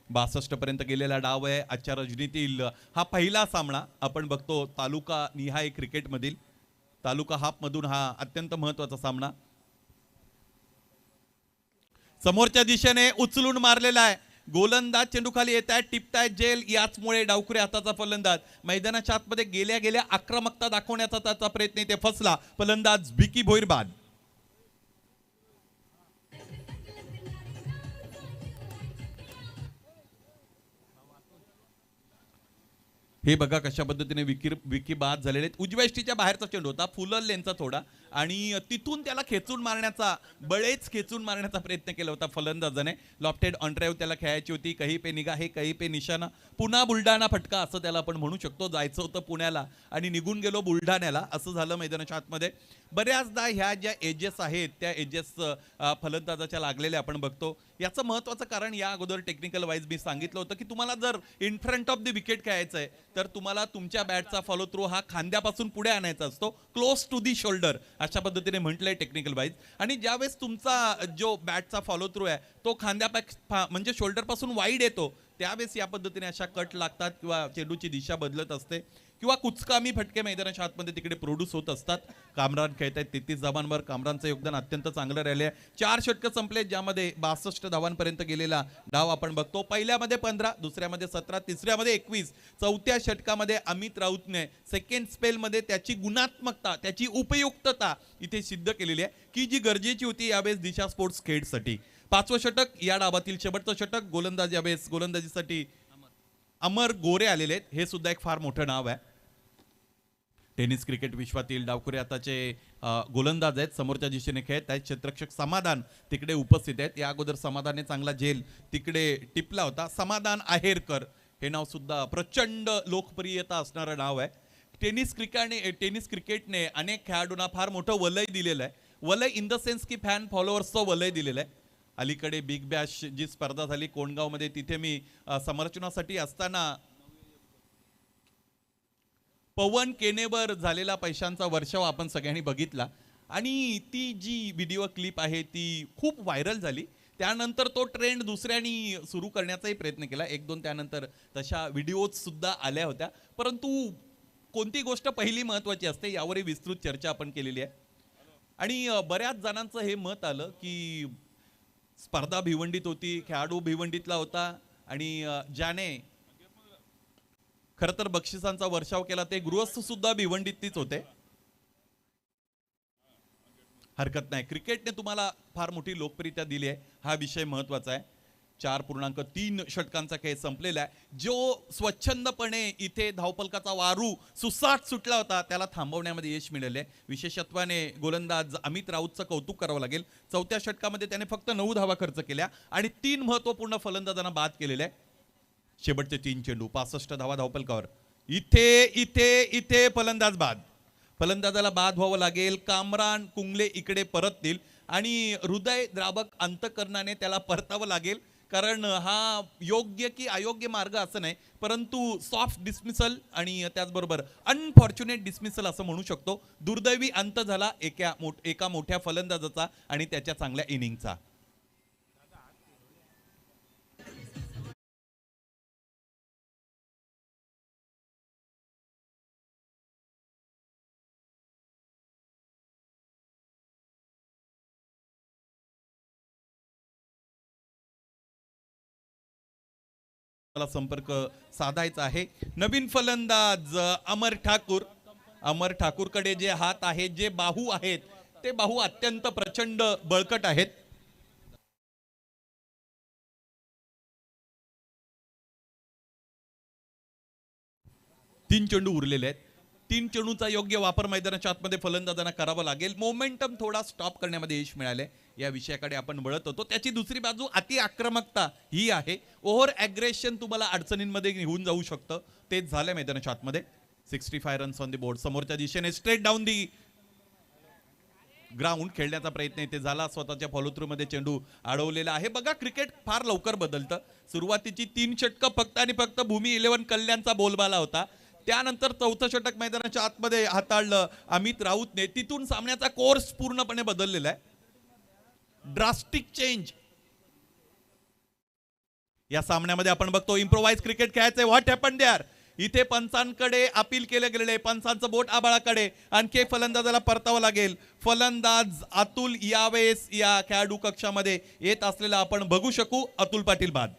62 पर्यंत गेलेला डाव आहे. आजच्या रजनीतील हा पहिला सामना आपण बघतो तालुका निहाय क्रिकेटमधील. तालुका हाफ मधून हा अत्यंत महत्वाचा सामना. समोरच्या दिशेने उचलून मारलेला आहे. गोलंदाज चेंडू खाली येत आहेत, टिपतायत जेल. याचमुळे डावखुरे हाताचा फलंदाज मैदानाच्या आतमध्ये गेल्या गेल्या आक्रमकता दाखवण्याचा त्याचा प्रयत्न इथे फसला. फलंदाज विकी भोईर बाद. हे बघा कशा पद्धतीने विकी बाद झालेले आहेत. उजव्या यष्टीच्या बाहेरचा चेंडू होता, फुलर लेनचा थोडा, आणि तिथून त्याला खेचून मारण्याचा बळेच खेचून मारण्याचा प्रयत्न केला होता फलंदाजाने. लॉफ्टेड ऑन ड्राईव्ह त्याला खेळायची होती. कहीं पे निगाह है कहीं पे निशाणा. पुन्हा बुलढाणा फटका असं त्याला आपण म्हणू शकतो. जायचं होतं पुण्याला आणि निघून गेलो बुलढाण्याला, असं झालं मैदानाच्या आतमध्ये. बऱ्याचदा ह्या ज्या एजेस आहेत त्या एजेस फलंदाजाच्या लागलेल्या आपण बघतो. याचं महत्त्वाचं कारण या अगोदर टेक्निकल वाईज मी सांगितलं होतं की तुम्हाला जर in front of the wicket खेळायचं आहे तर तुम्हाला तुमच्या बॅटचा फॉलो थ्रू हा खांद्यापासून पुढे आणायचा असतो, क्लोज टू दी शोल्डर अशा पद्धतीने म्हटलंय टेक्निकल वाईज. आणि ज्यावेळेस तुमचा जो बॅटचा फॉलो थ्रू आहे तो खांद्यापेक्षा म्हणजे शोल्डर पासून वाईड येतो त्यावेळेस या पद्धतीने अशा कट लागतात किंवा चेंडूची दिशा बदलत असते किंवा कुचकामी फटके मैदानाच्या आतमध्ये तिकडे प्रोड्यूस होत असतात. कामरान खेळत आहेत 33 धावांवर. कामरानचं योगदान अत्यंत चांगलं राहिले आहे. 4 षटकं संपले ज्यामध्ये 62 धावांपर्यंत गेलेला डाव आपण बघतो. पहिल्यामध्ये 15, दुसऱ्यामध्ये 17, तिसऱ्यामध्ये 21. चौथ्या षटकामध्ये अमित राऊतने सेकंड स्पेलमध्ये त्याची गुणात्मकता, त्याची उपयुक्तता इथे सिद्ध केलेली आहे की जी गरजेची होती यावेळेस दिशा स्पोर्ट्स खेळसाठी. 5वं षटक या डावातील शेवटचं षटक. गोलंदाज यावेळेस गोलंदाजीसाठी अमर गोरे आलेले आहेत. हे सुद्धा एक फार मोठं नाव आहे. टेनिस क्रिकेट विश्वातील डावखुरे आताचे गोलंदाज आहेत. समोरच्या दिशेने खेळत आहेत. क्षेत्ररक्षक समाधान तिकडे उपस्थित आहेत. या अगोदर समाधानने चांगला झेल तिकडे टिपला होता. समाधान आहेरकर हे नाव सुद्धा प्रचंड लोकप्रियता असणारं नाव आहे. टेनिस क्रिकेटने अनेक खेळाडूंना फार मोठं वलय दिलेलं आहे. वलय इन द सेन्स की फॅन फॉलोअर्सचं वलय दिलेलं आहे. अलीकडे बिग बॅश जी स्पर्धा झाली कोंडगावमध्ये, तिथे मी समर्चनासाठी असताना पवन केनेवर झालेला पैशांचा वर्षाव आपण सगळ्यांनी बघितला आणि ती जी व्हिडिओ क्लिप आहे ती खूप व्हायरल झाली. त्यानंतर तो ट्रेंड दुसऱ्यांनी सुरू करण्याचाही प्रयत्न केला. 1-2 त्यानंतर तशा व्हिडिओज सुद्धा आल्या होत्या. परंतु कोणती गोष्ट पहिली महत्त्वाची असते यावरही विस्तृत चर्चा आपण केलेली आहे. आणि बऱ्याच जणांचं हे मत आलं की स्पर्धा भिवंडीत होती, खेळाडू भिवंडीतला होता आणि ज्याने खरं तर बक्षिसांचा वर्षाव केला ते गृहस्थ सुद्धा भिवंडीतलीच होते. हरकत नाही, क्रिकेटने तुम्हाला फार मोठी लोकप्रियता दिली आहे, हा विषय महत्वाचा आहे. 4.3 षटकांचा खेळ संपलेला आहे. जो स्वच्छंदपणे इथे धावपलकाचा वारू सुसाट सुटला होता त्याला थांबवण्यामध्ये यश मिळाले. विशेषत्वाने गोलंदाज अमित राऊतचं कौतुक करावं लागेल. चौथ्या षटकामध्ये त्याने फक्त 9 धावा खर्च केल्या आणि 3 महत्वपूर्ण फलंदाजांना बाद केलेले आहे. शेवटचे 3 चेंडू 65 धावा धावपलकावर. इथे इथे इथे फलंदाज बाद. फलंदाजाला बाद व्हावं लागेल. कामरान कुंगले इकडे परततील आणि हृदय द्रावक अंतकरणाने त्याला परतावं लागेल, कारण हा योग्य की अयोग्य मार्ग असं नाही, परंतु सॉफ्ट डिसमिसल आणि त्याचबरोबर अनफॉर्च्युनेट डिसमिसल असं म्हणू शकतो. दुर्दैवी अंत झाला एका मोठ्या फलंदाजाचा आणि त्याच्या चांगल्या इनिंगचा. मला संपर्क साधायचा आहे. नवीन फलंदाज अमर ठाकूर. अमर ठाकूरकडे जे हात आहेत, जे बाहू आहेत, ते बाहू अत्यंत प्रचंड बळकट आहेत. 3 चेंडू उरलेले आहेत. 3 चेंडूचा योग्य वापर मैदानाच्या आतमध्ये फलंदाजांना करावा लागेल. मोमेंटम थोडा स्टॉप करण्यामध्ये यश मिळाले. या विषयाकडे आपण वळत होतो. त्याची दुसरी बाजू अति आक्रमकता ही आहे. ओव्हर ॲग्रेशन तुम्हाला अडचणींमध्ये घेऊन जाऊ शकतं. तेच झालं मैदानाच्या आतमध्ये. 65 रन्स ऑन दी बोर्ड. समोरच्या दिशेने स्ट्रेट डाऊन दी ग्राउंड खेळण्याचा प्रयत्न इथे झाला. स्वतःच्या फॉलो थ्रू मध्ये चेंडू अडवलेला आहे. बघा, क्रिकेट फार लवकर बदलतं. सुरुवातीची 3 षटकं फक्त आणि फक्त भूमी 11 कल्याणचा बोलबाला होता. त्यानंतर चौथं षटक मैदानाच्या आतमध्ये हाताळलं अमित राऊतने. तिथून सामन्याचा कोर्स पूर्णपणे बदललेला आहे. ड्रास्टिक चेंज या सामन्यामध्ये आपण बघतो. इम्प्रोवाइज क्रिकेट खेळायचंय. What happen there. इथे पंचांकडे अपील केले गेलेले. पंचांचं बोट आबाळाकडे. आणखी फलंदाजाला परतावं लागेल. फलंदाज अतुल यावेळेस या खेळाडू कक्षामध्ये येत असलेला आपण बघू शकू. अतुल पाटील बाद.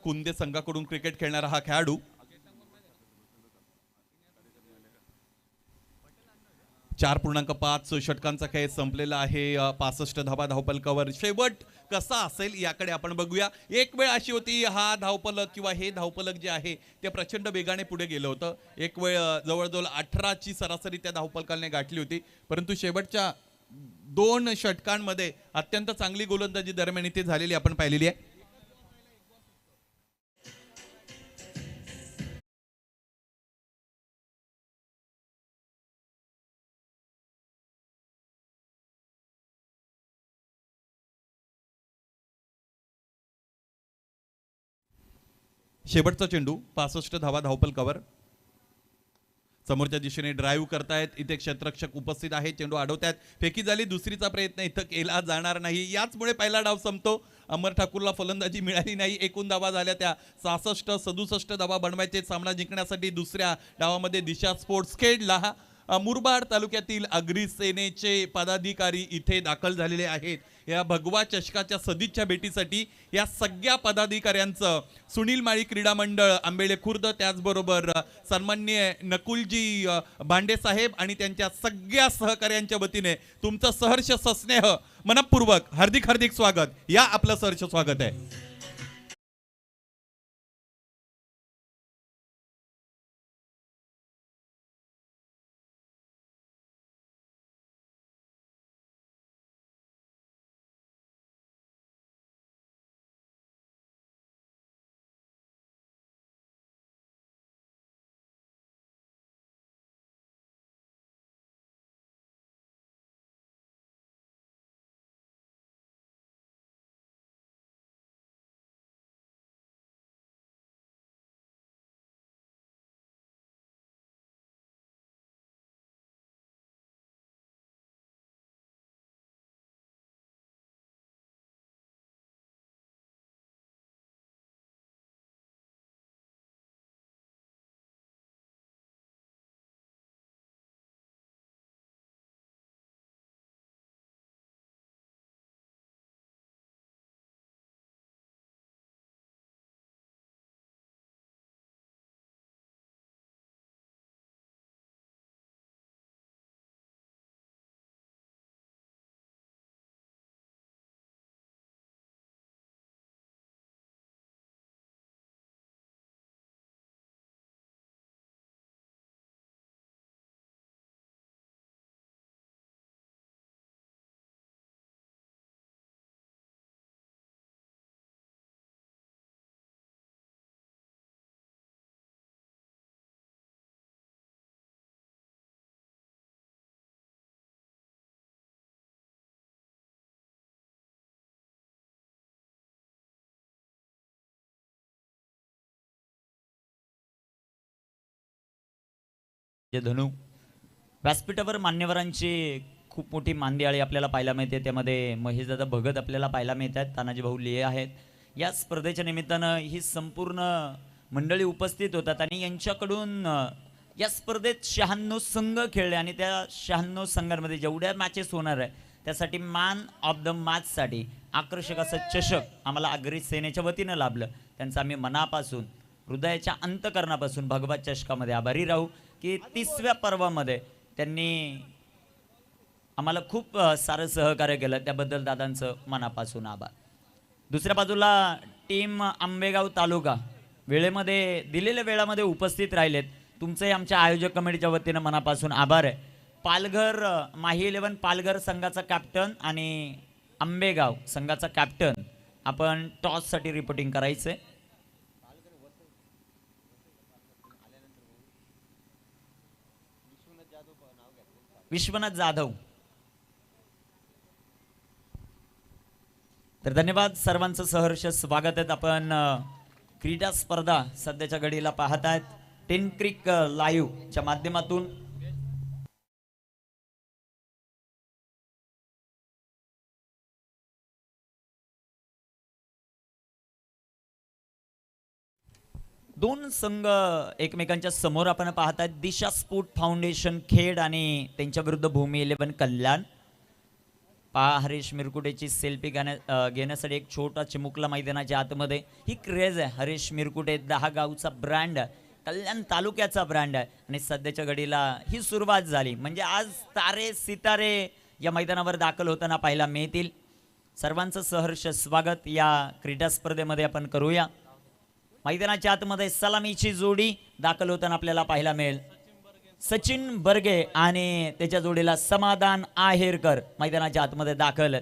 कुंदे संघाकडून क्रिकेट खेळणारा हा खेळाडू 4.5 षटकांचा खेळ संपलेला आहे. 65 धावा धावपलकावर. शेवट कसा असेल याकडे आपण बघूया. एक वेळ अशी होती, हा धावपलक किंवा हे धावपलक जे आहे ते प्रचंड वेगाने पुढे गेलं होतं. एक वेळ जवळजवळ 18ची सरासरी त्या धावपलकाने गाठली होती, परंतु शेवटच्या 2 षटकांमध्ये अत्यंत चांगली गोलंदाजी दरम्यान इथे झालेली आपण पाहिलेली आहे. शेवटचा चेंडू 65 धावा धावपलकावर. समोरच्या दिशेने ड्राईव्ह करतायत. इथे क्षेत्ररक्षक उपस्थित आहे. चेंडू अडवतायत. फेकी झाली. दुसरीचा प्रयत्न इथं केला जाणार नाही. याचमुळे पहिला डाव संपतो. अमर ठाकूरला फलंदाजी मिळाली नाही. एकूण धावा झाल्या त्या 66. 67 धावा बनवायचे सामना जिंकण्यासाठी. दुसऱ्या डावामध्ये दिशा स्पोर्ट्स खेळला. मुरबाड तालुक्यातील अग्री सेनेचे पदाधिकारी इथे दाखल झालेले आहेत. या भगवा चषकाच्या सदिच्छा भेटीसाठी या सगळ्या पदाधिकाऱ्यांचं सुनील माळी क्रीडा मंडळ आंबेळे खुर्द, त्याचबरोबर सन्माननीय नकुलजी भांडे साहेब आणि त्यांच्या सगळ्या सहकार्यांच्या वतीने तुमचं सहर्ष सस्नेह मनपूर्वक हार्दिक हार्दिक स्वागत. या आपलं सहर्ष स्वागत आहे. जे धनु व्यासपीठावर मान्यवरांची खूप मोठी मांदियाळी आपल्याला पाहायला मिळते. त्यामध्ये महेशदादा भगत आपल्याला पाहायला मिळतात, तानाजी भाऊ लिहे आहेत. या स्पर्धेच्या निमित्तानं ही संपूर्ण मंडळी उपस्थित होतात आणि यांच्याकडून या स्पर्धेत 96 संघ खेळले आणि त्या 96 संघांमध्ये जेवढ्या मॅचेस होणार आहे त्यासाठी मॅन ऑफ द मॅचसाठी आकर्षक असं चषक आम्हाला आगरी सेनेच्या वतीनं लाभलं. त्यांचं आम्ही मनापासून हृदयाच्या अंतकरणापासून भगवत चषकामध्ये आभारी राहू की 30व्या पर्वामध्ये त्यांनी आम्हाला खूप सारं सहकार्य केलं. त्याबद्दल दादांचं मनापासून आभार. दुसऱ्या बाजूला टीम आंबेगाव तालुका वेळेमध्ये दिलेल्या वेळामध्ये उपस्थित राहिलेत. तुमचंही आमच्या आयोजक कमिटीच्या वतीनं मनापासून आभार आहे. पालघर माही 11 पालघर संघाचा कॅप्टन आणि आंबेगाव संघाचा कॅप्टन आपण टॉससाठी रिपोर्टिंग करायचंय. विश्वनाथ जाधव. तर धन्यवाद, सर्वांचं सहर्ष स्वागत आहे. आपण क्रीडा स्पर्धा सध्याच्या घडीला पाहत आहेत टेन क्रिक लाईव्ह च्या माध्यमातून. दोन संघ एकमेकांच्या समोर आपण पाहत आहेत. दिशा स्पोर्ट फाउंडेशन खेड आणि त्यांच्या विरुद्ध भूमी 11 कल्याण. पहा हरीश मिरकुटेची सेल्फी घेण्यासाठी एक छोटा चिमुकला मैदानाच्या आतमध्ये. ही क्रेज आहे. हरीश मिरकुटे 10 गावचा ब्रँड आहे, कल्याण तालुक्याचा ब्रँड आहे आणि सध्याच्या घडीला ही सुरुवात झाली म्हणजे आज तारे सितारे या मैदानावर दाखल होताना पाहायला मिळतील. सर्वांचं सहर्ष स्वागत या क्रीडा स्पर्धेमध्ये आपण करूया. मैदानाच्या आतमध्ये सलामीची जोडी दाखल होताना आपल्याला पाहायला मिळेल. सचिन बर्गे आणि त्याच्या जोडीला समाधान आहेरकर मैदानाच्या आतमध्ये दाखल.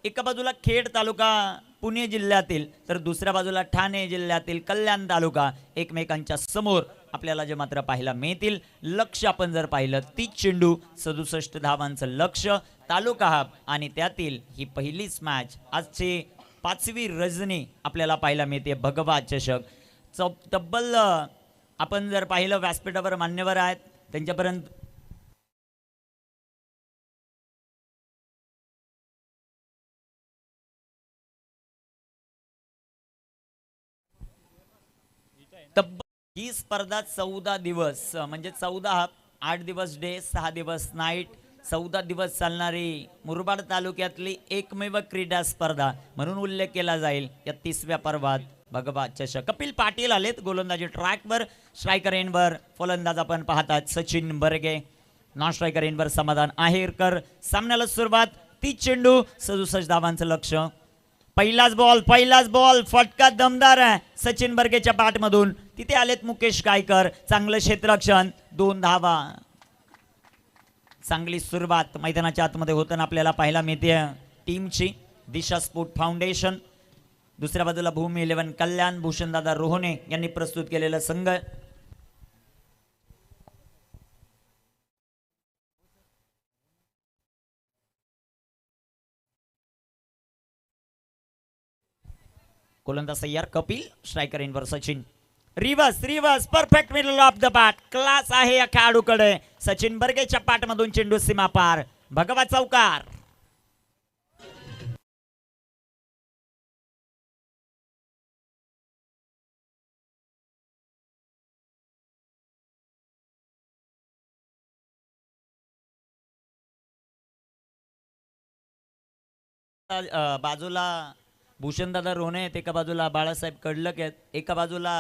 एका बाजूला खेड तालुका पुणे जिल्ह्यातील तर दुसऱ्या बाजूला ठाणे जिल्ह्यातील कल्याण तालुका एकमेकांच्या समोर आपल्याला जे मात्र पाहायला मिळतील. लक्ष आपण जर पाहिलं 30 चेंडू 67 धावांचं लक्ष तालुका हा आणि त्यातील ही पहिलीच मॅच आजची 5वी रजनी आपल्याला पाहायला मिळते. भगवा चषक तब्बल आपण जर पाहिलं व्यासपीठावर मान्यवर आहेत त्यांच्यापर्यंत तब्बल ही स्पर्धा 14 दिवस म्हणजे 14 8 दिवस डे 6 दिवस नाईट 14 दिवस चालणारी मुरबाड तालुक्यातली एकमेव क्रीडा स्पर्धा म्हणून उल्लेख केला जाईल या 30व्या पर्वात भगवा चषक. कपिल पाटील आलेत गोलंदाजी ट्रॅकवर. स्ट्रायकर एंडवर फलंदाज आपण पाहतात सचिन बर्गे. नॉन स्ट्रायकर एंडवर समाधान आहेरकर. सामन्याला सुरुवात 30 चेंडू 67 धावांचं लक्ष. पहिलाच बॉल फटका दमदार आहे सचिन बर्गेच्या बॅटमधून. तिथे आलेत मुकेश गायकर. चांगलं क्षेत्ररक्षण 2 धावा. चांगली सुरुवात मैदानाच्या आतमध्ये होताना आपल्याला पाहायला मिळते टीमची. दिशा स्पोर्ट फाउंडेशन दुसऱ्या बाजूला भूमी 11 कल्याण भूषणदादा रोहने यांनी प्रस्तुत केलेला संघ. गोलंदाज तयार कपिल. स्ट्रायकर इनवर Sachin. Reverse perfect middle off the bat. Class आहे या खेळाडूकडे. सचिन बर्गेच्या पाठमधून चेंडू सीमा पार. भगवा चौकार. बाजूला भूषणदादा रोहने आहेत, एका बाजूला बाळासाहेब कडलक आहेत, एका बाजूला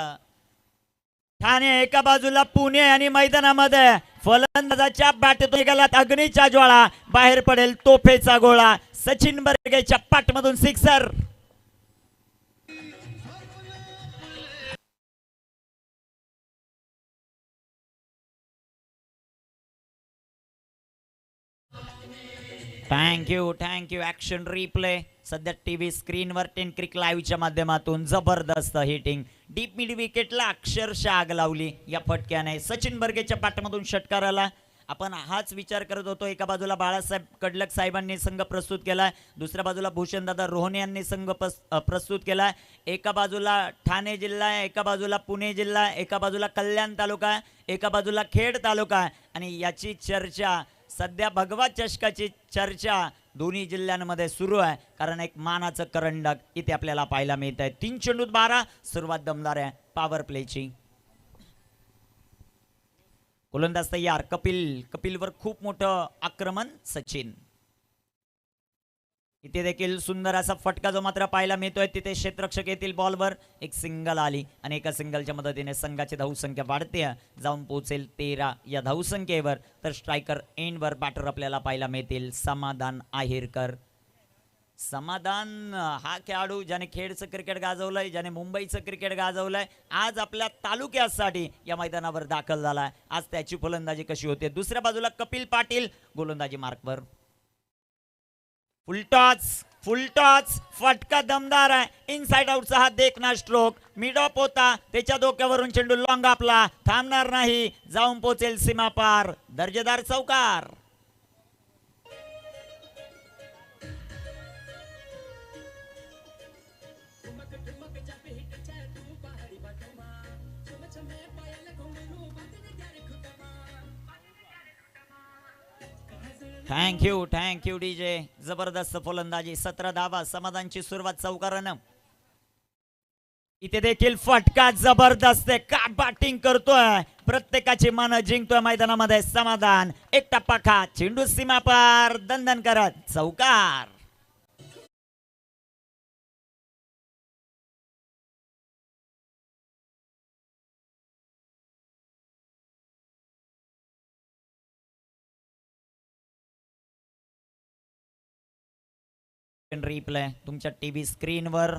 ठाणे, एका बाजूला पुणे आणि मैदानामध्ये फलंदाजाच्या बॅटतून निघालात अग्नीच्या ज्वाळा. बाहेर पडेल तोफेचा गोळा. सचिन बर्गेच्या पाठमधून सिक्सर. थँक्यू ऍक्शन रिप्ले सध्या टीव्ही स्क्रीनवर टेन क्रिक लाईव्हच्या माध्यमातून जबरदस्त हिटिंग. डीप मिड विकेटला अक्षरशः आग लावली या फटक्याने. सचिन बर्गेच्या पाठमधून षटकार आला आपण हाच विचार करत होतो. एका बाजूला बाळासाहेब कडलक साहेबांनी संघ प्रस्तुत केलाय, दुसऱ्या बाजूला भूषणदादा रोहने यांनी संघ प्रस्तुत केलाय. एका बाजूला ठाणे जिल्हा आहे, एका बाजूला पुणे जिल्हा आहे, एका बाजूला कल्याण तालुका आहे, एका बाजूला खेड तालुका आहे. आणि याची चर्चा सध्या भगवा चषकाची चर्चा दोन्ही जिल्ह्यांमध्ये सुरू आहे, कारण एक मानाचं करंडक इथे आपल्याला पाहायला मिळत आहे. 3 चेंडूत 12, सुरुवात दमदार आहे पॉवर प्लेची. गोलंदाज तयार. कपिलवर खूप मोठं आक्रमण सचिन. इथे देखील सुंदर असा फटका जो मात्र पाहायला मिळतोय. तिथे क्षेत्ररक्षक येतील बॉलवर. एक सिंगल आली आणि एका सिंगलच्या मदतीने संघाची धावसंख्या वाढते, जाऊन पोहोचेल 13 या धावसंख्येवर. तर स्ट्रायकर एंडवर बॅटर आपल्याला पाहायला मिळतील समाधान आहेरकर. समाधान हा खेळाडू ज्याने खेडचं क्रिकेट गाजवलंय, ज्याने मुंबईचं क्रिकेट गाजवलंय, आज आपल्या तालुक्यासाठी या मैदानावर दाखल झालाय. आज त्याची फलंदाजी कशी होते. दुसऱ्या बाजूला कपिल पाटील गोलंदाजी मार्कवर. फुलटॉच फटका दमदार आहे. इनसाइड आउटचा हा देखना स्ट्रोक. मिड ऑफ होता, त्याच्या डोक्यावरून चेंडू लॉंग आपला थांबणार नाही, जाऊन पोहोचेल सीमा पार. दर्जेदार चौकार. Thank you DJ. जबरदस्त फलंदाजी. 17 धावा. समाधानची सुरुवात चौकारानं. इथे देखील फटका जबरदस्त आहे. का बॅटिंग करतोय, प्रत्येकाची मन जिंकतोय मैदानामध्ये समाधान. एक टप्पा खा, चेंडू सीमा पार, दणदण करत चौकार. रिप्ले तुमच्या टीव्ही स्क्रीनवर.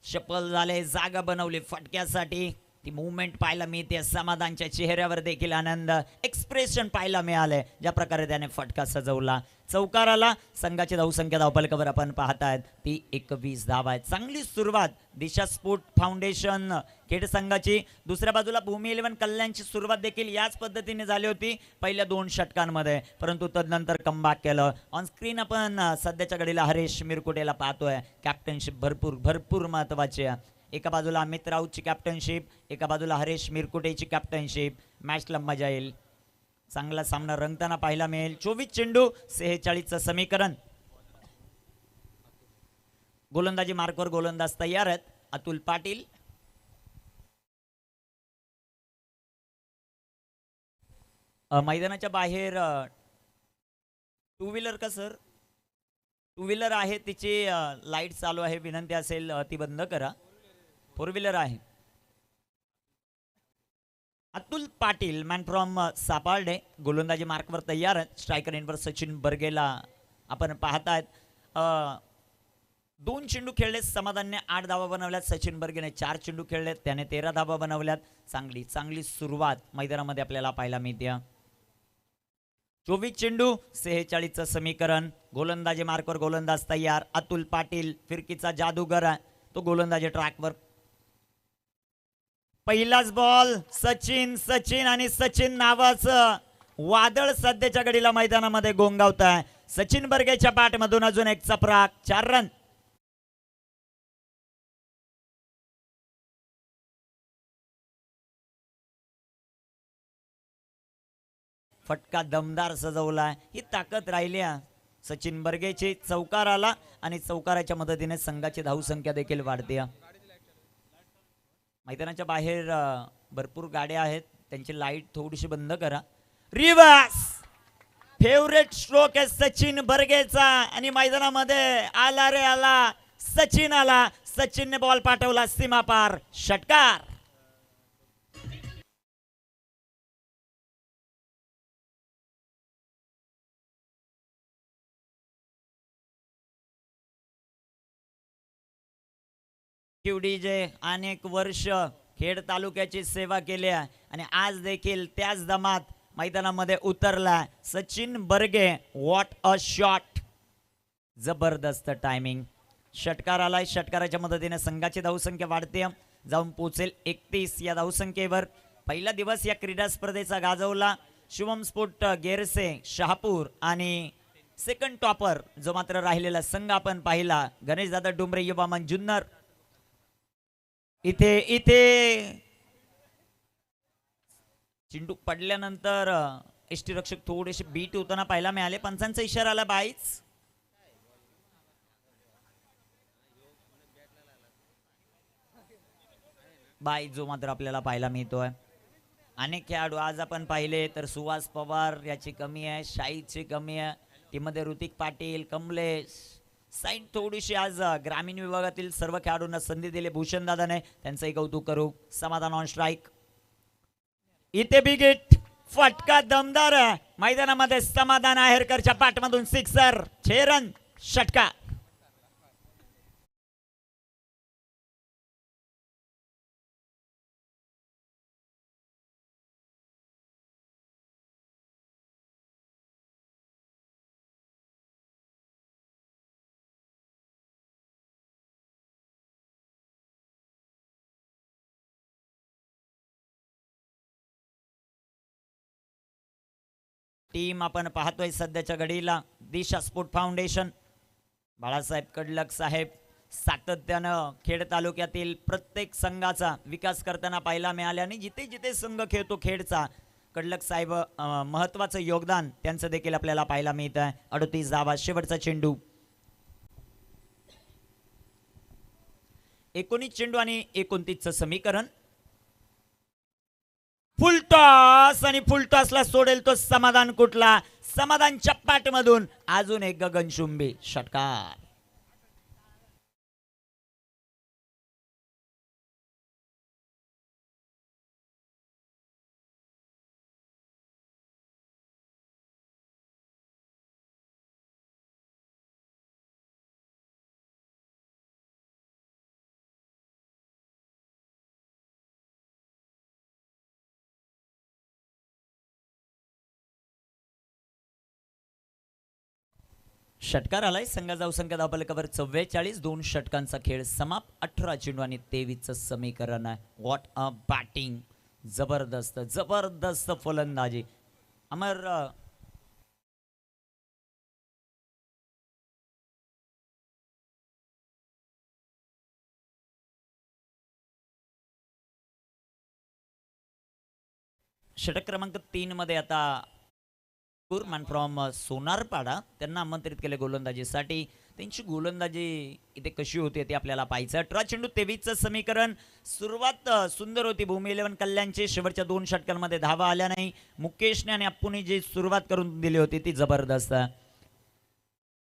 शफल झाले, जागा बनवली फटक्यासाठी. ती मुवमेंट पाहायला मिळते. समाधानच्या चेहऱ्यावर देखील आनंद एक्सप्रेशन पाहायला मिळाले, ज्या प्रकारे त्याने फटका सजवला. चौकाराला संघाची धावसंख्या धावफलकावर आपण पाहतायत ती 21 धावा आहे. चांगली सुरुवात दिशा स्पोर्ट फाउंडेशन खेड संघाची. दुसऱ्या बाजूला भूमी 11 कल्याणची सुरुवात देखील याच पद्धतीने झाली होती पहिल्या 2 षटकांमध्ये, परंतु तदनंतर कमबॅक केलं. ऑन स्क्रीन आपण सध्याच्या घडीला हरेश मिरकुटेला पाहतोय. कॅप्टनशिप भरपूर महत्वाची आहे. एका बाजूला अमित राऊतची कॅप्टनशिप, एका बाजूला हरेश मिरकुटेची कॅप्टनशिप. मॅचला मजा येईल. चांगला सामना रंगताना पाहायला मिळेल. 24 चेंडू 46चं समीकरण. गोलंदाजी मार्कवर गोलंदाज तयार आहेत. अतुल पाटील. मैदानाच्या बाहेर 2 व्हीलर का सर? 2 व्हीलर आहे, तिची लाईट चालू आहे. विनंती असेल ती बंद करा. 4 व्हीलर आहे. अतुल पाटील मॅन फ्रॉम सापार्डे गोलंदाजी मार्कवर तयार आहेत. स्ट्रायकर एंडवर सचिन बर्गेला आपण पाहतायत. 2 चेंडू खेळले. समाधानने 8 धावा बनवल्यात. सचिन बर्गेने 4 चेंडू खेळले, त्याने 13 धावा बनवल्यात. चांगली सुरुवात मैदानामध्ये आपल्याला पाहायला मिळते. 24 चेंडू 46चं समीकरण. गोलंदाजी मार्कवर गोलंदाज तयार. अतुल पाटील फिरकीचा जादूगर आहे, तो गोलंदाजी ट्रॅकवर. पहिलाच बॉल. सचिन आणि सचिन नावाचं वादळ सध्याच्या घडीला मैदानामध्ये गोंगावत आहे. सचिन बर्गेच्या बॅटमधून अजून एक चपराक. 4 रन. फटका दमदार सजवलाय. ही ताकद राहिली सचिन बर्गेची. चौकार आला आणि चौकाराच्या मदतीने संघाची धावसंख्या देखील वाढते. मैदानाच्या बाहेर भरपूर गाड्या आहेत, त्यांची लाईट थोडीशी बंद करा. रिवर्स फेवरेट स्ट्रोक आहे सचिन बर्गेचा आणि मैदानामध्ये आला रे आला. सचिन आला. सचिनने बॉल पाठवला सीमा पार. षटकार. डीजे अनेक वर्ष खेड तालुक्याची सेवा केली आहे आणि आज देखील त्याच दमात मैदानामध्ये उतरला Sachin Barge. What a shot. जबरदस्त टायमिंग. षटकार आलाय. षटकाराच्या मदतीने संघाची धावसंख्या वाढते, जाऊन पोहोचेल 31 या धावसंख्येवर. पहिला दिवस या क्रीडा स्पर्धेचा गाजवला. शुभम स्पोर्ट गेरसे शहापूर आणि सेकंड टॉपर जो मात्र राहिलेला संघ आपण पाहिला गणेश दादा डुंबरे युवा मन जुन्नर. इथे इथे चिंटू पडल्यानंतर एसटी रक्षक थोडेसे बीट होताना पाहायला मिळाले. पंचांचा इशारा आला बाईच. बाई जो मात्र आपल्याला पाहायला मिळतोय. अनेक खेळाडू आज आपण पाहिले तर सुहास पवार याची कमी आहे, शाहीची कमी आहे, टीमध्ये ऋतिक पाटील, कमलेश. साईड थोडीशी आज ग्रामीण विभागातील सर्व खेळाडूंना संधी दिली भूषण दादाने, त्यांचंही कौतुक करू. समाधान ऑन स्ट्राईक. इथे बिग हिट फटका दमदार आहे मैदानामध्ये. समाधान आहेरकरच्या पाठमधून सिक्सर, 6 रन षटका. टीम आपण पाहतोय सध्याच्या घडीला दिशा स्पोर्ट फाउंडेशन. बाळासाहेब कडलक साहेब सातत्यानं खेड तालुक्यातील प्रत्येक संघाचा विकास करताना पाहायला मिळाले आणि जिथे जिथे संघ खेळतो खेडचा कडलक साहेब महत्वाचं योगदान त्यांचं देखील आपल्याला पाहायला मिळत आहे. 38 धावा शेवटचा चेंडू. 19 चेंडू आणि 29चं समीकरण. फुलटॉस आणि फुलटॉसला सोडेल तो समाधान कुठला. समाधानच्या पाठमधून अजून एक गगनचुंबी षटकार. षटकार आलाय. संघाचा संख्या धावफलकावर 44. 2 षटकांचा खेळ समाप्त. 18 चेंडू आणि 23चं समीकरण आहे. What a batting. जबरदस्त जबरदस्त फलंदाजी. अमर षटक क्रमांक 3 मध्ये आता कुरमन फ्रॉम सोनारपाडा त्यांना आमंत्रित केले गोलंदाजीसाठी. त्यांची गोलंदाजी इथे कशी होती ते आपल्याला पाहायचं. 18 चेंडू 23चं समीकरण. सुरुवात सुंदर होती भूमी 11 कल्याणची. शेवटच्या 2 षटकांमध्ये धावा आल्या नाही. मुकेशने आणि अप्पूने जी सुरुवात करून दिली होती ती जबरदस्त.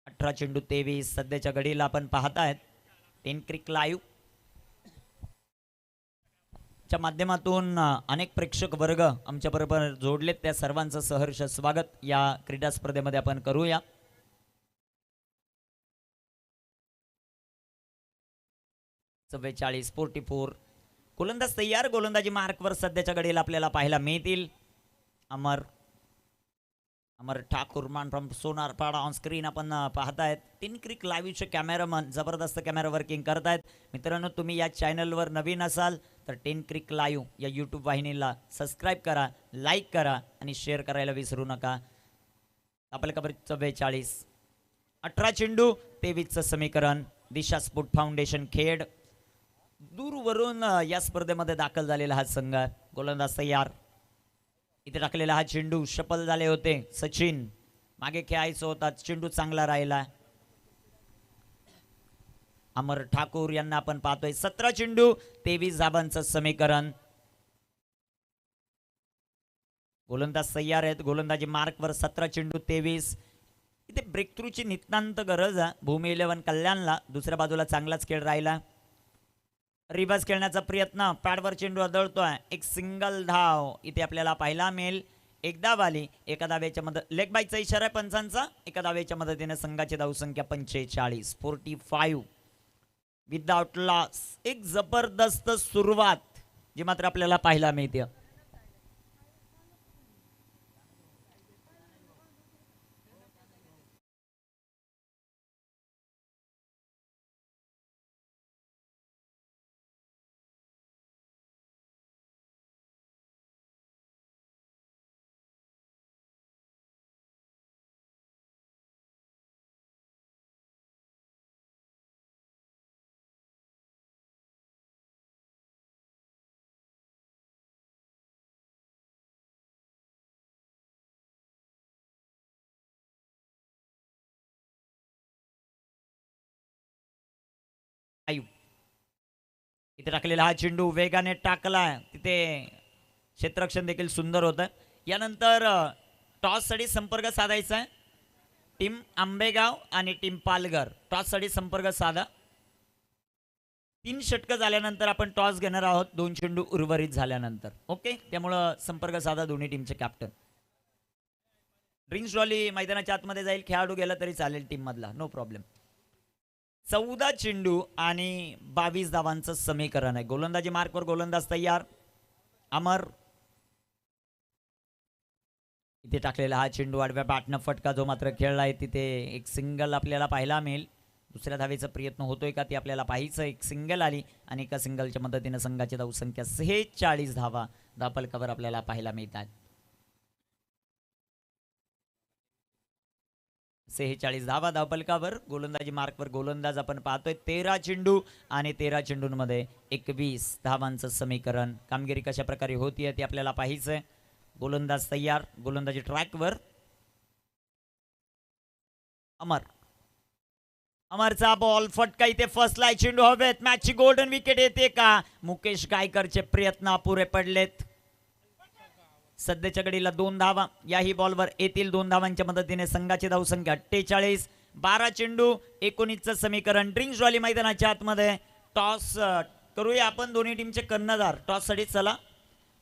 18 चेंडू 23 सध्याच्या घडीला आपण पाहतायत 10 क्रिक लाईव्ह च्या माध्यमातून अनेक प्रेक्षक वर्ग आमच्या बरोबर जोडलेत. त्या सर्वांचं सहर्ष स्वागत या क्रीडा स्पर्धेमध्ये आपण करूया. चव्वेचाळीस 44 गोलंदाज तयार. गोलंदाजी मार्कवर सध्याच्या घडीला आपल्याला पाहायला मिळतील. अमर ठाकूर मान फ्रॉम सोनारपाडा ऑन स्क्रीन आपण पाहतायत. 10 क्रिक लाईव्हचे कॅमेरामन जबरदस्त कॅमेरा वर्किंग करतायत. मित्रांनो तुम्ही या चॅनलवर नवीन असाल तर 10 क्रिक लाईव्ह या यूट्यूब वाहिनीला सबस्क्राईब करा, लाईक करा आणि शेअर करायला विसरू नका. आपल्या खबर 44. 18 चेंडू 23चं समीकरण. दिशा स्पोर्ट फाउंडेशन खेड दूरवरून या स्पर्धेमध्ये दाखल झालेला हा संघ. गोलंदाज तयार. इथे टाकलेला हा चेंडू सफल झाले होते सचिन. मागे खेळायचं होता चेंडू चांगला राहिला. अमर ठाकूर यांना आपण पाहतोय. 17 चेंडू 23 धाबांचं समीकरण. गोलंदाज तयार आहेत. गोलंदाजी मार्कवर 17 चेंडू 23. इथे ब्रेक थ्रूची नितांत गरज आहे भूमी 11 कल्याणला. दुसऱ्या बाजूला चांगलाच खेळ राहिला. रिव्हर्स खेळण्याचा प्रयत्न. पॅडवर चेंडू आदळतोय. एक सिंगल धाव इथे आपल्याला पाहायला मिळेल. एक धाव आली. एका धावेच्या मदत लेग बायचा इशारा आहे पंचांचा. एका धावेच्या मदतीने संघाची धावसंख्या 45. 45 विदाउट लॉस. एक जबरदस्त सुरुवात जी मात्र आपल्याला पाहायला मिळते. इथे टाकलेला हा चेंडू वेगाने टाकला, तिथे क्षेत्ररक्षण देखील सुंदर होतं. यानंतर टॉससाठी संपर्क साधायचा आहे टीम आंबेगाव आणि टीम पालघर. टॉससाठी संपर्क साधा. 3 षटकं झाल्यानंतर आपण टॉस घेणार आहोत, 2 चेंडू उर्वरित झाल्यानंतर. ओके, त्यामुळं संपर्क साधा दोन्ही टीमचे कॅप्टन. ड्रिंक्स ट्रॉली मैदानाच्या आतमध्ये जाईल, खेळाडू गेला तरी चालेल टीम मधला, नो प्रॉब्लेम. 14 चेंडू आणि 22 धावांचं समीकरण आहे. गोलंदाजी मार्कवर गोलंदाज तयार. अमर इथे टाकलेला हा चेंडू आडव्या बॅटनं फटका जो मात्र खेळलाय, तिथे एक सिंगल आपल्याला पाहायला मिळेल. दुसऱ्या धावेचा प्रयत्न होतोय का ते आपल्याला पाहायचं. एक सिंगल आली आणि एका सिंगलच्या मदतीने संघाची धावसंख्या 46 धावा धापलकावर आपल्याला पाहायला मिळतात. 46 धावा धावपलकावर. गोलंदाजी मार्कवर गोलंदाज आपण पाहतोय. 13 चेंडू आणि 13 चेंडूंमध्ये 21 धावांचं समीकरण. कामगिरी कशा प्रकारे होतीये ते आपल्याला पाहायचंय. गोलंदाज तयार, गोलंदाजी ट्रॅकवर. अमरचा बॉल फटका इथे फसलाय, चेंडू हवेत. मॅचची गोल्डन विकेट येते का? मुकेश गायकरचे प्रयत्न अपुरे पडलेत. सध्याच्या घडीला 2 धावा याही बॉलवर येतील. 2 धावांच्या मदतीने संघाची धावसंख्या 48. 12 चेंडू 19चं समीकरण. ड्रिंक्स ट्रॉली मैदानाच्या आतमध्ये. टॉस करूया आपण दोन्ही टीमचे कर्णधार. टॉससाठी चला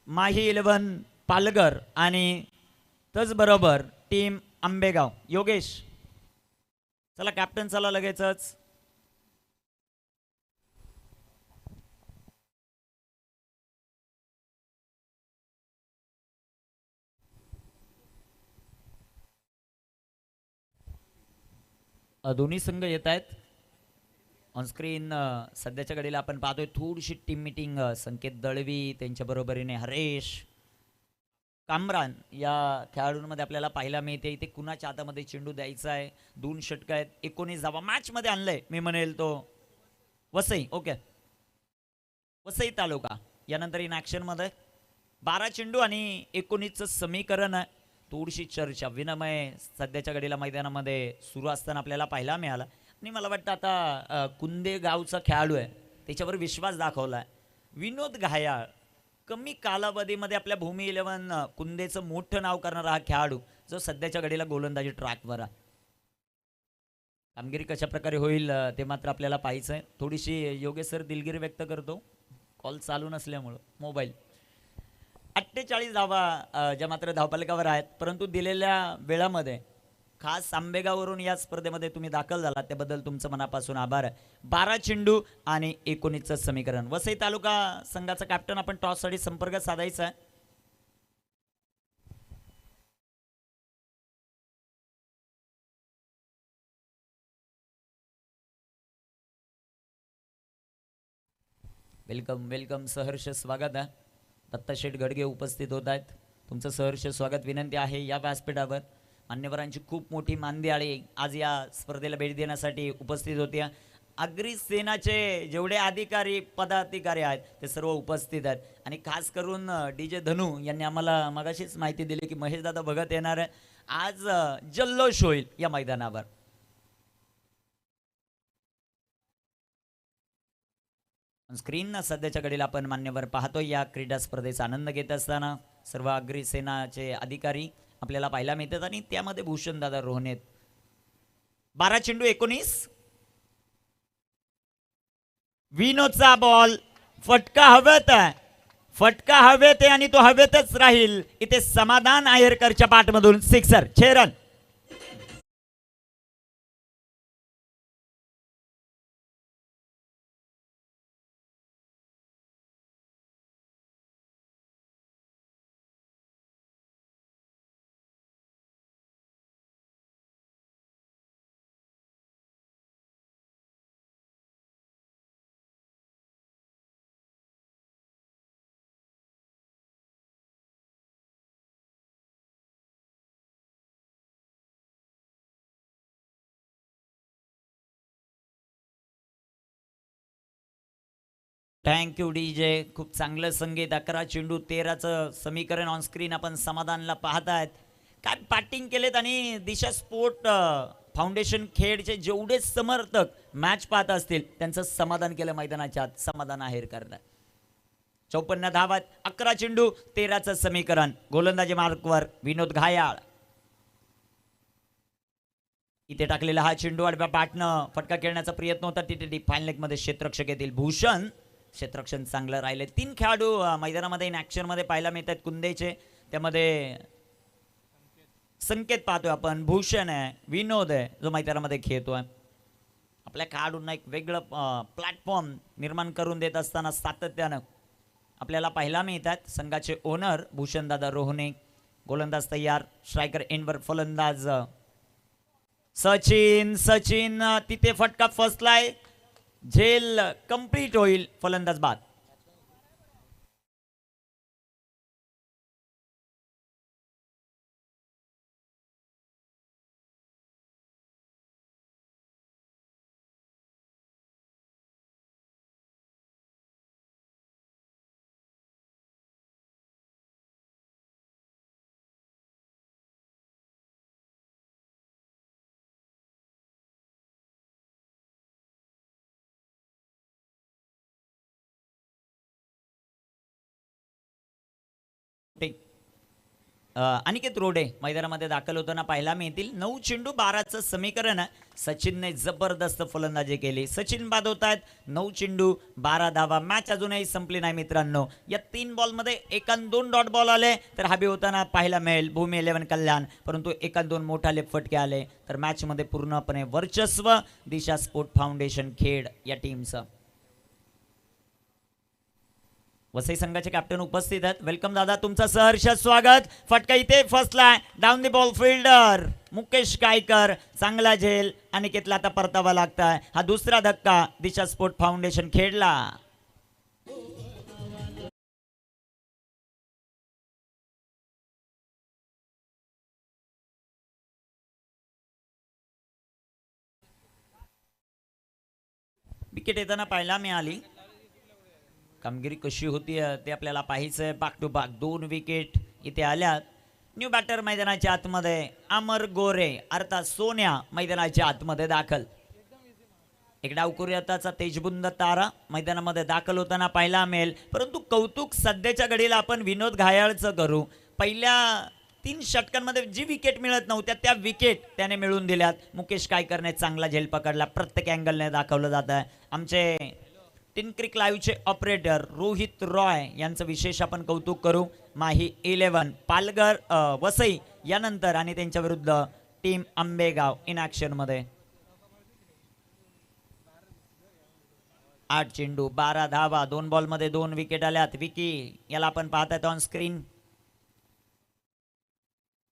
माही 11 पालघर आणि त्याचबरोबर टीम आंबेगाव. योगेश चला, कॅप्टन चला लगेचच. दोन्ही संघ येत आहेत ऑनस्क्रीन. सध्याच्या घडीला आपण पाहतोय थोडीशी टीम मिटिंग. संकेत दळवी, त्यांच्या बरोबरीने हरेश कामरान या खेळाडूंमध्ये आपल्याला पाहायला मिळते. इथे कुणाच्या हातामध्ये चेंडू द्यायचा आहे. 2 षटकं आहेत, 19 धावा मॅच मध्ये आणलंय. मी म्हणेल तो वसई. ओके, वसई तालुका. यानंतर इन ऍक्शन मध्ये 12 चेंडू आणि 19चं समीकरण आहे. थोडीशी चर्चा विनिमय सध्याच्या घडीला मैदानामध्ये सुरू असताना आपल्याला पाहायला मिळाला. आणि मला वाटतं आता कुंदे गावचा खेळाडू आहे, त्याच्यावर विश्वास दाखवला आहे विनोद घायाळ. कमी कालावधीमध्ये आपल्या भूमी 11 कुंदेचं मोठं नाव करणारा हा खेळाडू, जो सध्याच्या घडीला गोलंदाजी ट्रॅकवर आहे. कामगिरी कशा प्रकारे होईल ते मात्र आपल्याला पाहायचं आहे. थोडीशी योगेश सर दिलगिरी व्यक्त करतो, कॉल चालू नसल्यामुळं मोबाईल. 48 धावा ज्या मात्र धावपलकावर आहेत, परंतु दिलेल्या वेळामध्ये खास आंबेगाववरून या स्पर्धेमध्ये तुम्ही दाखल झालात त्याबद्दल तुमचं मनापासून आभार आहे. 12 चेंडू आणि 19चं समीकरण. वसई तालुका संघाचा कॅप्टन आपण टॉससाठी संपर्क साधायचा आहे. वेलकम वेलकम, सहर्ष स्वागत आहे. दत्ताशेठ गडगे उपस्थित होत आहेत. तुमचं सहर्ष स्वागत विनंती आहे. या व्यासपीठावर मान्यवरांची खूप मोठी मानदियाळी आज या स्पर्धेला भेट देण्यासाठी उपस्थित होती. अग्रिसेनाचे जेवढे अधिकारी पदाधिकारी आहेत ते सर्व उपस्थित आहेत. आणि खास करून DJ धनू यांनी आम्हाला मगाशीच माहिती दिली की महेशदादा भगत येणार आहे. आज जल्लोष होईल या मैदानावर. स्क्रीन सध्याच्या घडीला आपण मान्यवर पाहतोय. या क्रीडा स्पर्धेचा आनंद घेत असताना सर्व अग्रिसेनाचे अधिकारी आपल्याला पाहायला मिळतात आणि त्यामध्ये भूषण दादा रोहन आहेत. 12 चेंडू 19. विनोदचा बॉल फटका हवेत आहे, फटका हवेत आहे आणि तो हवेतच राहील. इथे समाधान आहेरकरच्या पाठमधून सिक्सर. 6 रन. Thank you DJ. खूप चांगलं संगीत. 11 चेंडू 13चं समीकरण ऑन स्क्रीन आपण समाधानला पाहतायत. काय बॅटिंग केलेत आणि दिशा स्पोर्ट फाउंडेशन खेडचे जेवढे समर्थक मॅच पाहत असतील त्यांचं समाधान केलं मैदानाच्या आत, समाधान आहेर करणार. 54 धावात 11 चेंडू 13चं समीकरण. गोलंदाजी मार्कवर विनोद घायाळ. इथे टाकलेला हा चेंडू आडव्या बॅटनं फटका खेळण्याचा प्रयत्न होता, तिथे फायनल लेग मध्ये क्षेत्ररक्षक येतील भूषण. क्षेत्ररक्षण चांगलं राहिले. 3 खेळाडू मैदानामध्ये इन ऍक्शन मध्ये पाहायला मिळतात कुंदेचे. त्यामध्ये संकेत पाहतोय आपण, भूषण आहे, विनोद आहे जो मैदानामध्ये खेळतोय. आपल्या खेळाडूंना एक वेगळं प्लॅटफॉर्म निर्माण करून देत असताना सातत्यानं आपल्याला पाहायला मिळतात. संघाचे ओनर भूषणदादा रोहने. गोलंदाज तयार, स्ट्रायकर एंडवर फलंदाज सचिन तिथे फटका फसलाय, झेल कंप्लीट होईल, फलंदाज बाद. अनिकेत रोडे मैदानामध्ये दाखल होताना पाहायला मिळतील. 9 चेंडू 12चं समीकरण आहे. सचिनने जबरदस्त फलंदाजी केली. सचिन बाद होत आहेत. 9 चेंडू 12 धावा. मॅच अजूनही संपली नाही मित्रांनो. या 3 बॉलमध्ये 1 आणि 2 डॉट बॉल आले तर हबी होताना पाहायला मिळेल भूमी 11 कल्याण, परंतु 1 आणि 2 मोठाले फटके आले तर मॅच मध्ये पूर्णपणे वर्चस्व दिशा स्पोर्ट फाउंडेशन खेड या टीमचं. वसई संघाचे कॅप्टन उपस्थित आहेत. वेलकम दादा, तुमचं सहर्ष स्वागत. फटका इथे फसलाय, down the ball fielder Mukesh Kaykar. चांगला झेल, अनिकेतला आता परतावा लागताय. हा दुसरा धक्का दिशा स्पोर्ट फाउंडेशन खेळला. विकेट येताना पाहायला मिळाली. कामगिरी कशी होती ते आपल्याला पाहायचंय. बॅक टू बॅक 2 विकेट इथे आल्यात. न्यू बॅटर मैदानाच्या आतमध्ये अमर गोरे अर्थात सोन्या मैदानाच्या आतमध्ये दाखल. एक डावकुर्याताचा तेजबुंद तारा मैदानामध्ये दाखल होताना पाहायला मिळेल, परंतु कौतुक सध्याच्या घडीला आपण विनोद घायाळचं करू. पहिल्या 3 षटकांमध्ये जी विकेट मिळत नव्हत्या त्या विकेट त्याने मिळवून दिल्यात. मुकेश कायकरने चांगला झेल पकडला, प्रत्येक अँगलने दाखवलं जात आहे. आमचे टिन क्रिक लाईव्हचे ऑपरेटर रोहित रॉय यांचं विशेष आपण कौतुक करू. माही 11 पालघर वसई यानंतर आणि त्यांच्या विरुद्ध टीम आंबेगाव इन ऍक्शन मध्ये. 8 चेंडू 12 धावा. 2 बॉल मध्ये 2 विकेट आल्यात. विकी याला आपण पाहतायत ऑन स्क्रीन.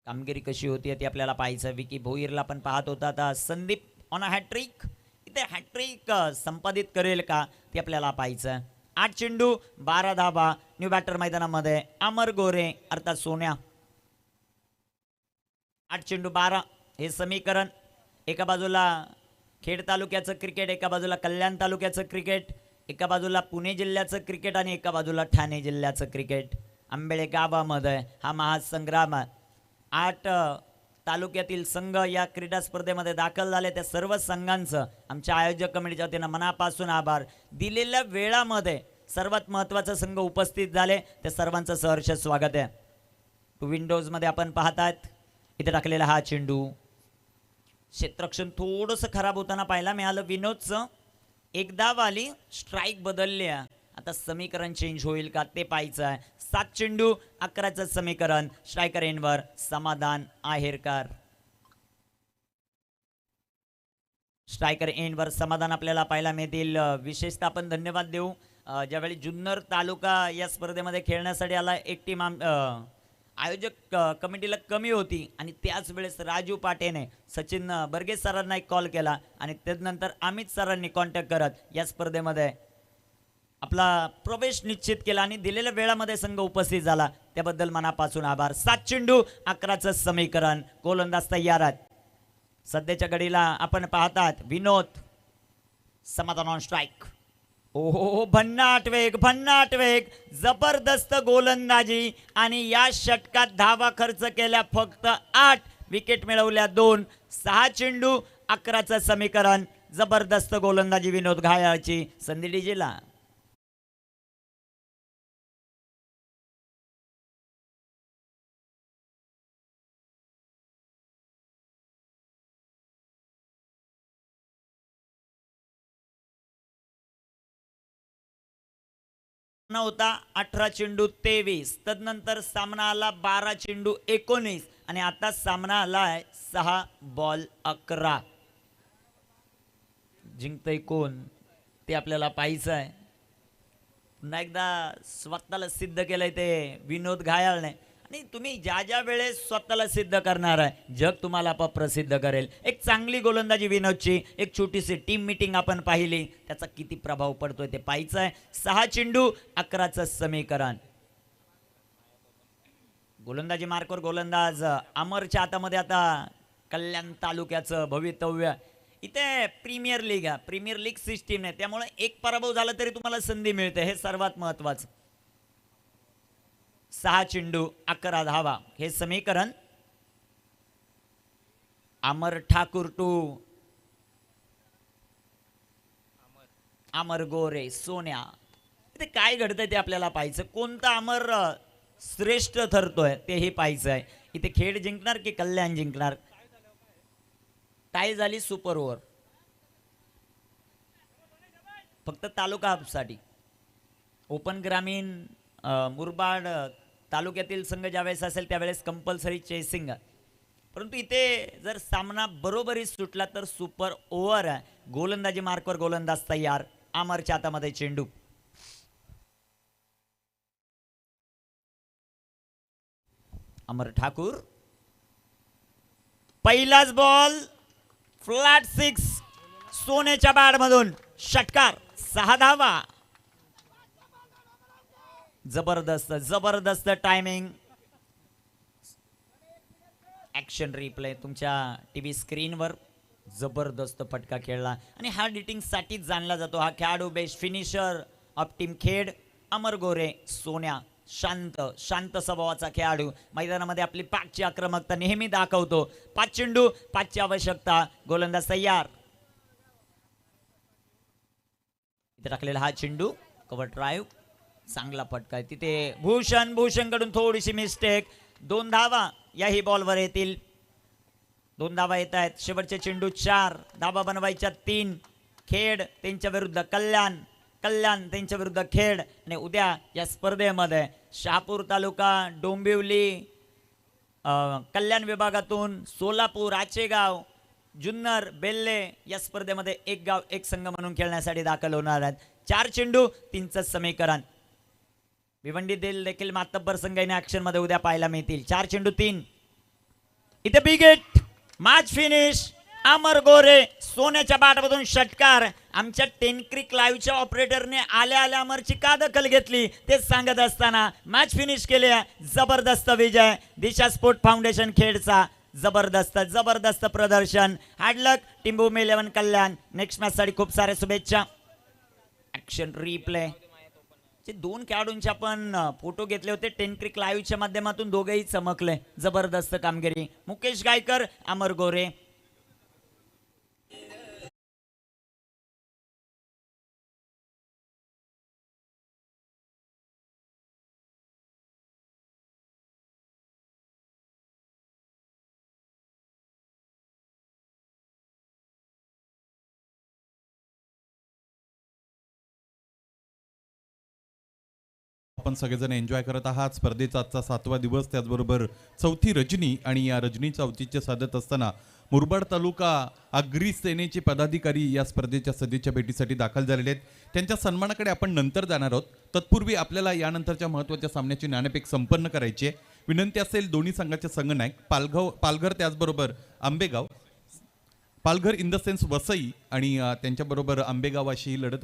कामगिरी कशी होती ती आपल्याला पाहायचं. विकी भोईरला आपण पाहत होता. आता संदीप ऑन अ हॅट्रिक, इथे हॅट्रिक संपादित करेल का ते आपल्याला पाहायचं. 8 चेंडू 12 धावा. न्यू बॅटर मैदानामध्ये अमर गोरे अर्थात सोन्या. 8 चेंडू 12 हे समीकरण. एका बाजूला खेड तालुक्याचं क्रिकेट, एका बाजूला कल्याण तालुक्याचं क्रिकेट, एका बाजूला पुणे जिल्ह्याचं क्रिकेट आणि एका बाजूला ठाणे जिल्ह्याचं क्रिकेट. आंबेळे गावामध्ये हा महासंग्राम. 8 तालुक्यातील संघ या क्रीडा स्पर्धेमध्ये दाखल झाले. त्या सर्व संघांचं आमच्या आयोजक कमिटीच्या वतीनं मनापासून आभार. दिलेल्या वेळामध्ये सर्वात महत्त्वाचे संघ उपस्थित झाले, त्या सर्वांचं सहर्ष स्वागत आहे. टू विंडोज मध्ये आपण पाहतात इथे टाकलेला हा चेंडू. क्षेत्ररक्षण थोडंसं खराब होताना पाहायला मिळालं विनोदचं. एकदा वाली स्ट्राईक बदलली आहे. आता समीकरण चेंज होईल का ते पाहायचं आहे. 7 चेंडू 11चं समीकरण. स्ट्रायकर एंडवर समाधान आहेरकर. स्ट्रायकर एंडवर समाधान आपल्याला पाहायला मिळतील. विशेषतः आपण धन्यवाद देऊ ज्यावेळी जुन्नर तालुका या स्पर्धेमध्ये खेळण्यासाठी आला. एक टीम आयोजक कमिटीला कमी होती आणि त्याच वेळेस राजू पाटेने सचिन बर्गे सरांना एक कॉल केला आणि त्यानंतर अमित सरांनी कॉन्टॅक्ट करत या स्पर्धेमध्ये आपला प्रवेश निश्चित केला आणि दिलेल्या वेळामध्ये संघ उपस्थित झाला, त्याबद्दल मनापासून आभार. 7 चेंडू 11चं समीकरण. गोलंदाज तयार आहेत. सध्याच्या घडीला आपण पाहतात विनोद. समाधान ऑन स्ट्राईक. ओहो भन्नाट वेग, जबरदस्त गोलंदाजी आणि या षटकात धावा खर्च केल्या फक्त 8, विकेट मिळवल्या 2. 6 चेंडू 11चं समीकरण. जबरदस्त गोलंदाजी विनोद घायाळची संधी डीजेला. होता 18 चेंडू 23, तदनंतर सामना आला 12 चेंडू 19 आणि आता सामना आलाय 6 बॉल 11. जिंकतय कोण ते आपल्याला पाहायचं आहे. पुन्हा एकदा स्वतःला सिद्ध केलंय ते विनोद घायाळने. आणि तुम्ही ज्या ज्या वेळेस स्वतःला सिद्ध करणार आहे जग तुम्हाला प्रसिद्ध करेल. एक चांगली गोलंदाजी विनोदची, एक छोटीशी टीम मीटिंग आपण पाहिली, त्याचा किती प्रभाव पडतोय ते पाहायचं आहे. 6 चेंडू 11चं समीकरण. गोलंदाजी मार्कवर गोलंदाज अमरच्या हातामध्ये आता कल्याण तालुक्याचं भवितव्य. इथे प्रीमियर लीग आहे, प्रीमियर लीग सिस्टीम नाही, त्यामुळे एक पराभव झाला तरी तुम्हाला संधी मिळते, हे सर्वात महत्वाचं. 6 चेंडू 11 धावा हे समीकरण. अमर ठाकूर टू अमर गोरे सोन्या. इथे काय घडतंय ते आपल्याला पाहायचं. कोणता अमर श्रेष्ठ ठरतोय तेही पाहायचं आहे. इथे खेड जिंकणार की कल्याण जिंकणार. टाय झाली सुपर ओव्हर फक्त तालुका हबसाठी. ओपन ग्रामीण मुरबाड तालुक्यातील संघ ज्यावेळेस असेल त्यावेळेस कंपल्सरी चेसिंग. परंतु इथे जर सामना बरोबरी सुटला तर सुपर ओव्हर आहे. गोलंदाजी मार्कवर गोलंदाज तयार. अमरच्या हातामध्ये चेंडू. अमर ठाकूर पहिलाच बॉल फ्लॅट 6 सोन्याच्या बॅट मधून षटकार. 6 धावा. जबरदस्त जबरदस्त टायमिंग. ऍक्शन रिप्ले तुमच्या टीव्ही स्क्रीनवर. जबरदस्त फटका खेळला आणि हार्ड हिटिंग साठी जाणला जातो हा खेळाडू. Best finisher of team Khed Amar Gore Sonya. शांत शांत स्वभावाचा खेळाडू. मैदानामध्ये आपली पाकची आक्रमकता नेहमी दाखवतो. 5 चेंडू 5ची आवश्यकता. गोलंदाज तयार. इथे टाकलेला हा चेंडू कव्हर ड्राईव्ह. चांगला फटका आहे तिथे. भूषण कडून थोडीशी मिस्टेक. 2 धावा याही बॉलवर येतील. 2 धावा येत आहेत. शेवटचे चेंडू 4 धावा बनवायच्या 3. खेड त्यांच्या विरुद्ध कल्याण, कल्याण त्यांच्या विरुद्ध खेड. आणि उद्या या स्पर्धेमध्ये शहापूर तालुका, डोंबिवली, कल्याण विभागातून सोलापूर, आचेगाव, जुन्नर, बेल्ले या स्पर्धेमध्ये एक गाव एक संघ म्हणून खेळण्यासाठी दाखल होणार आहेत. 4 चेंडू 3चं समीकरण. भिवंडी देखील मातब्बर संघाने ऍक्शन मध्ये उद्या पाहायला मिळतील. 4 चेंडू 3. इथे big hit. Match finish. Amar Gore सोन्याच्या बॅटमधून षटकार. आमच्या टेनक्रिक लाईव्हच्या ऑपरेटरने आल्या आल्या अमरची का दखल घेतली ते सांगत असताना मॅच फिनिश केली. जबरदस्त विजय दिशा स्पोर्ट फाउंडेशन खेडचा. जबरदस्त जबरदस्त प्रदर्शन. हार्डलक टीम 11 कल्याण. नेक्स्ट मॅच साठी खूप साऱ्या शुभेच्छा. Action replay. जे 2 खेळाडूंचे आपण फोटो घेतले होते टेनक्रिक लाईव्हच्या माध्यमातून, दोघेही चमकले. जबरदस्त कामगिरी. मुकेश गायकर अमर गोरे. आपण सगळेजण एन्जॉय करत आहात. स्पर्धेचा आजचा 7वा दिवस, त्याचबरोबर 4थी रजनी. आणि या रजनीचं औचित्य साधत असताना मुरबाड तालुका अग्री सेनेचे पदाधिकारी या स्पर्धेच्या सदिच्छा भेटीसाठी दाखल झालेले आहेत. त्यांच्या सन्मानाकडे आपण नंतर जाणार आहोत. तत्पूर्वी आपल्याला यानंतरच्या महत्त्वाच्या सामन्याची नाणेफेक संपन्न करायची आहे. विनंती असेल दोन्ही संघाचे संघनायक पालघर त्याचबरोबर Ambegaon, Palghar in the sense Vasai आणि त्यांच्याबरोबर आंबेगाव अशी ही लढत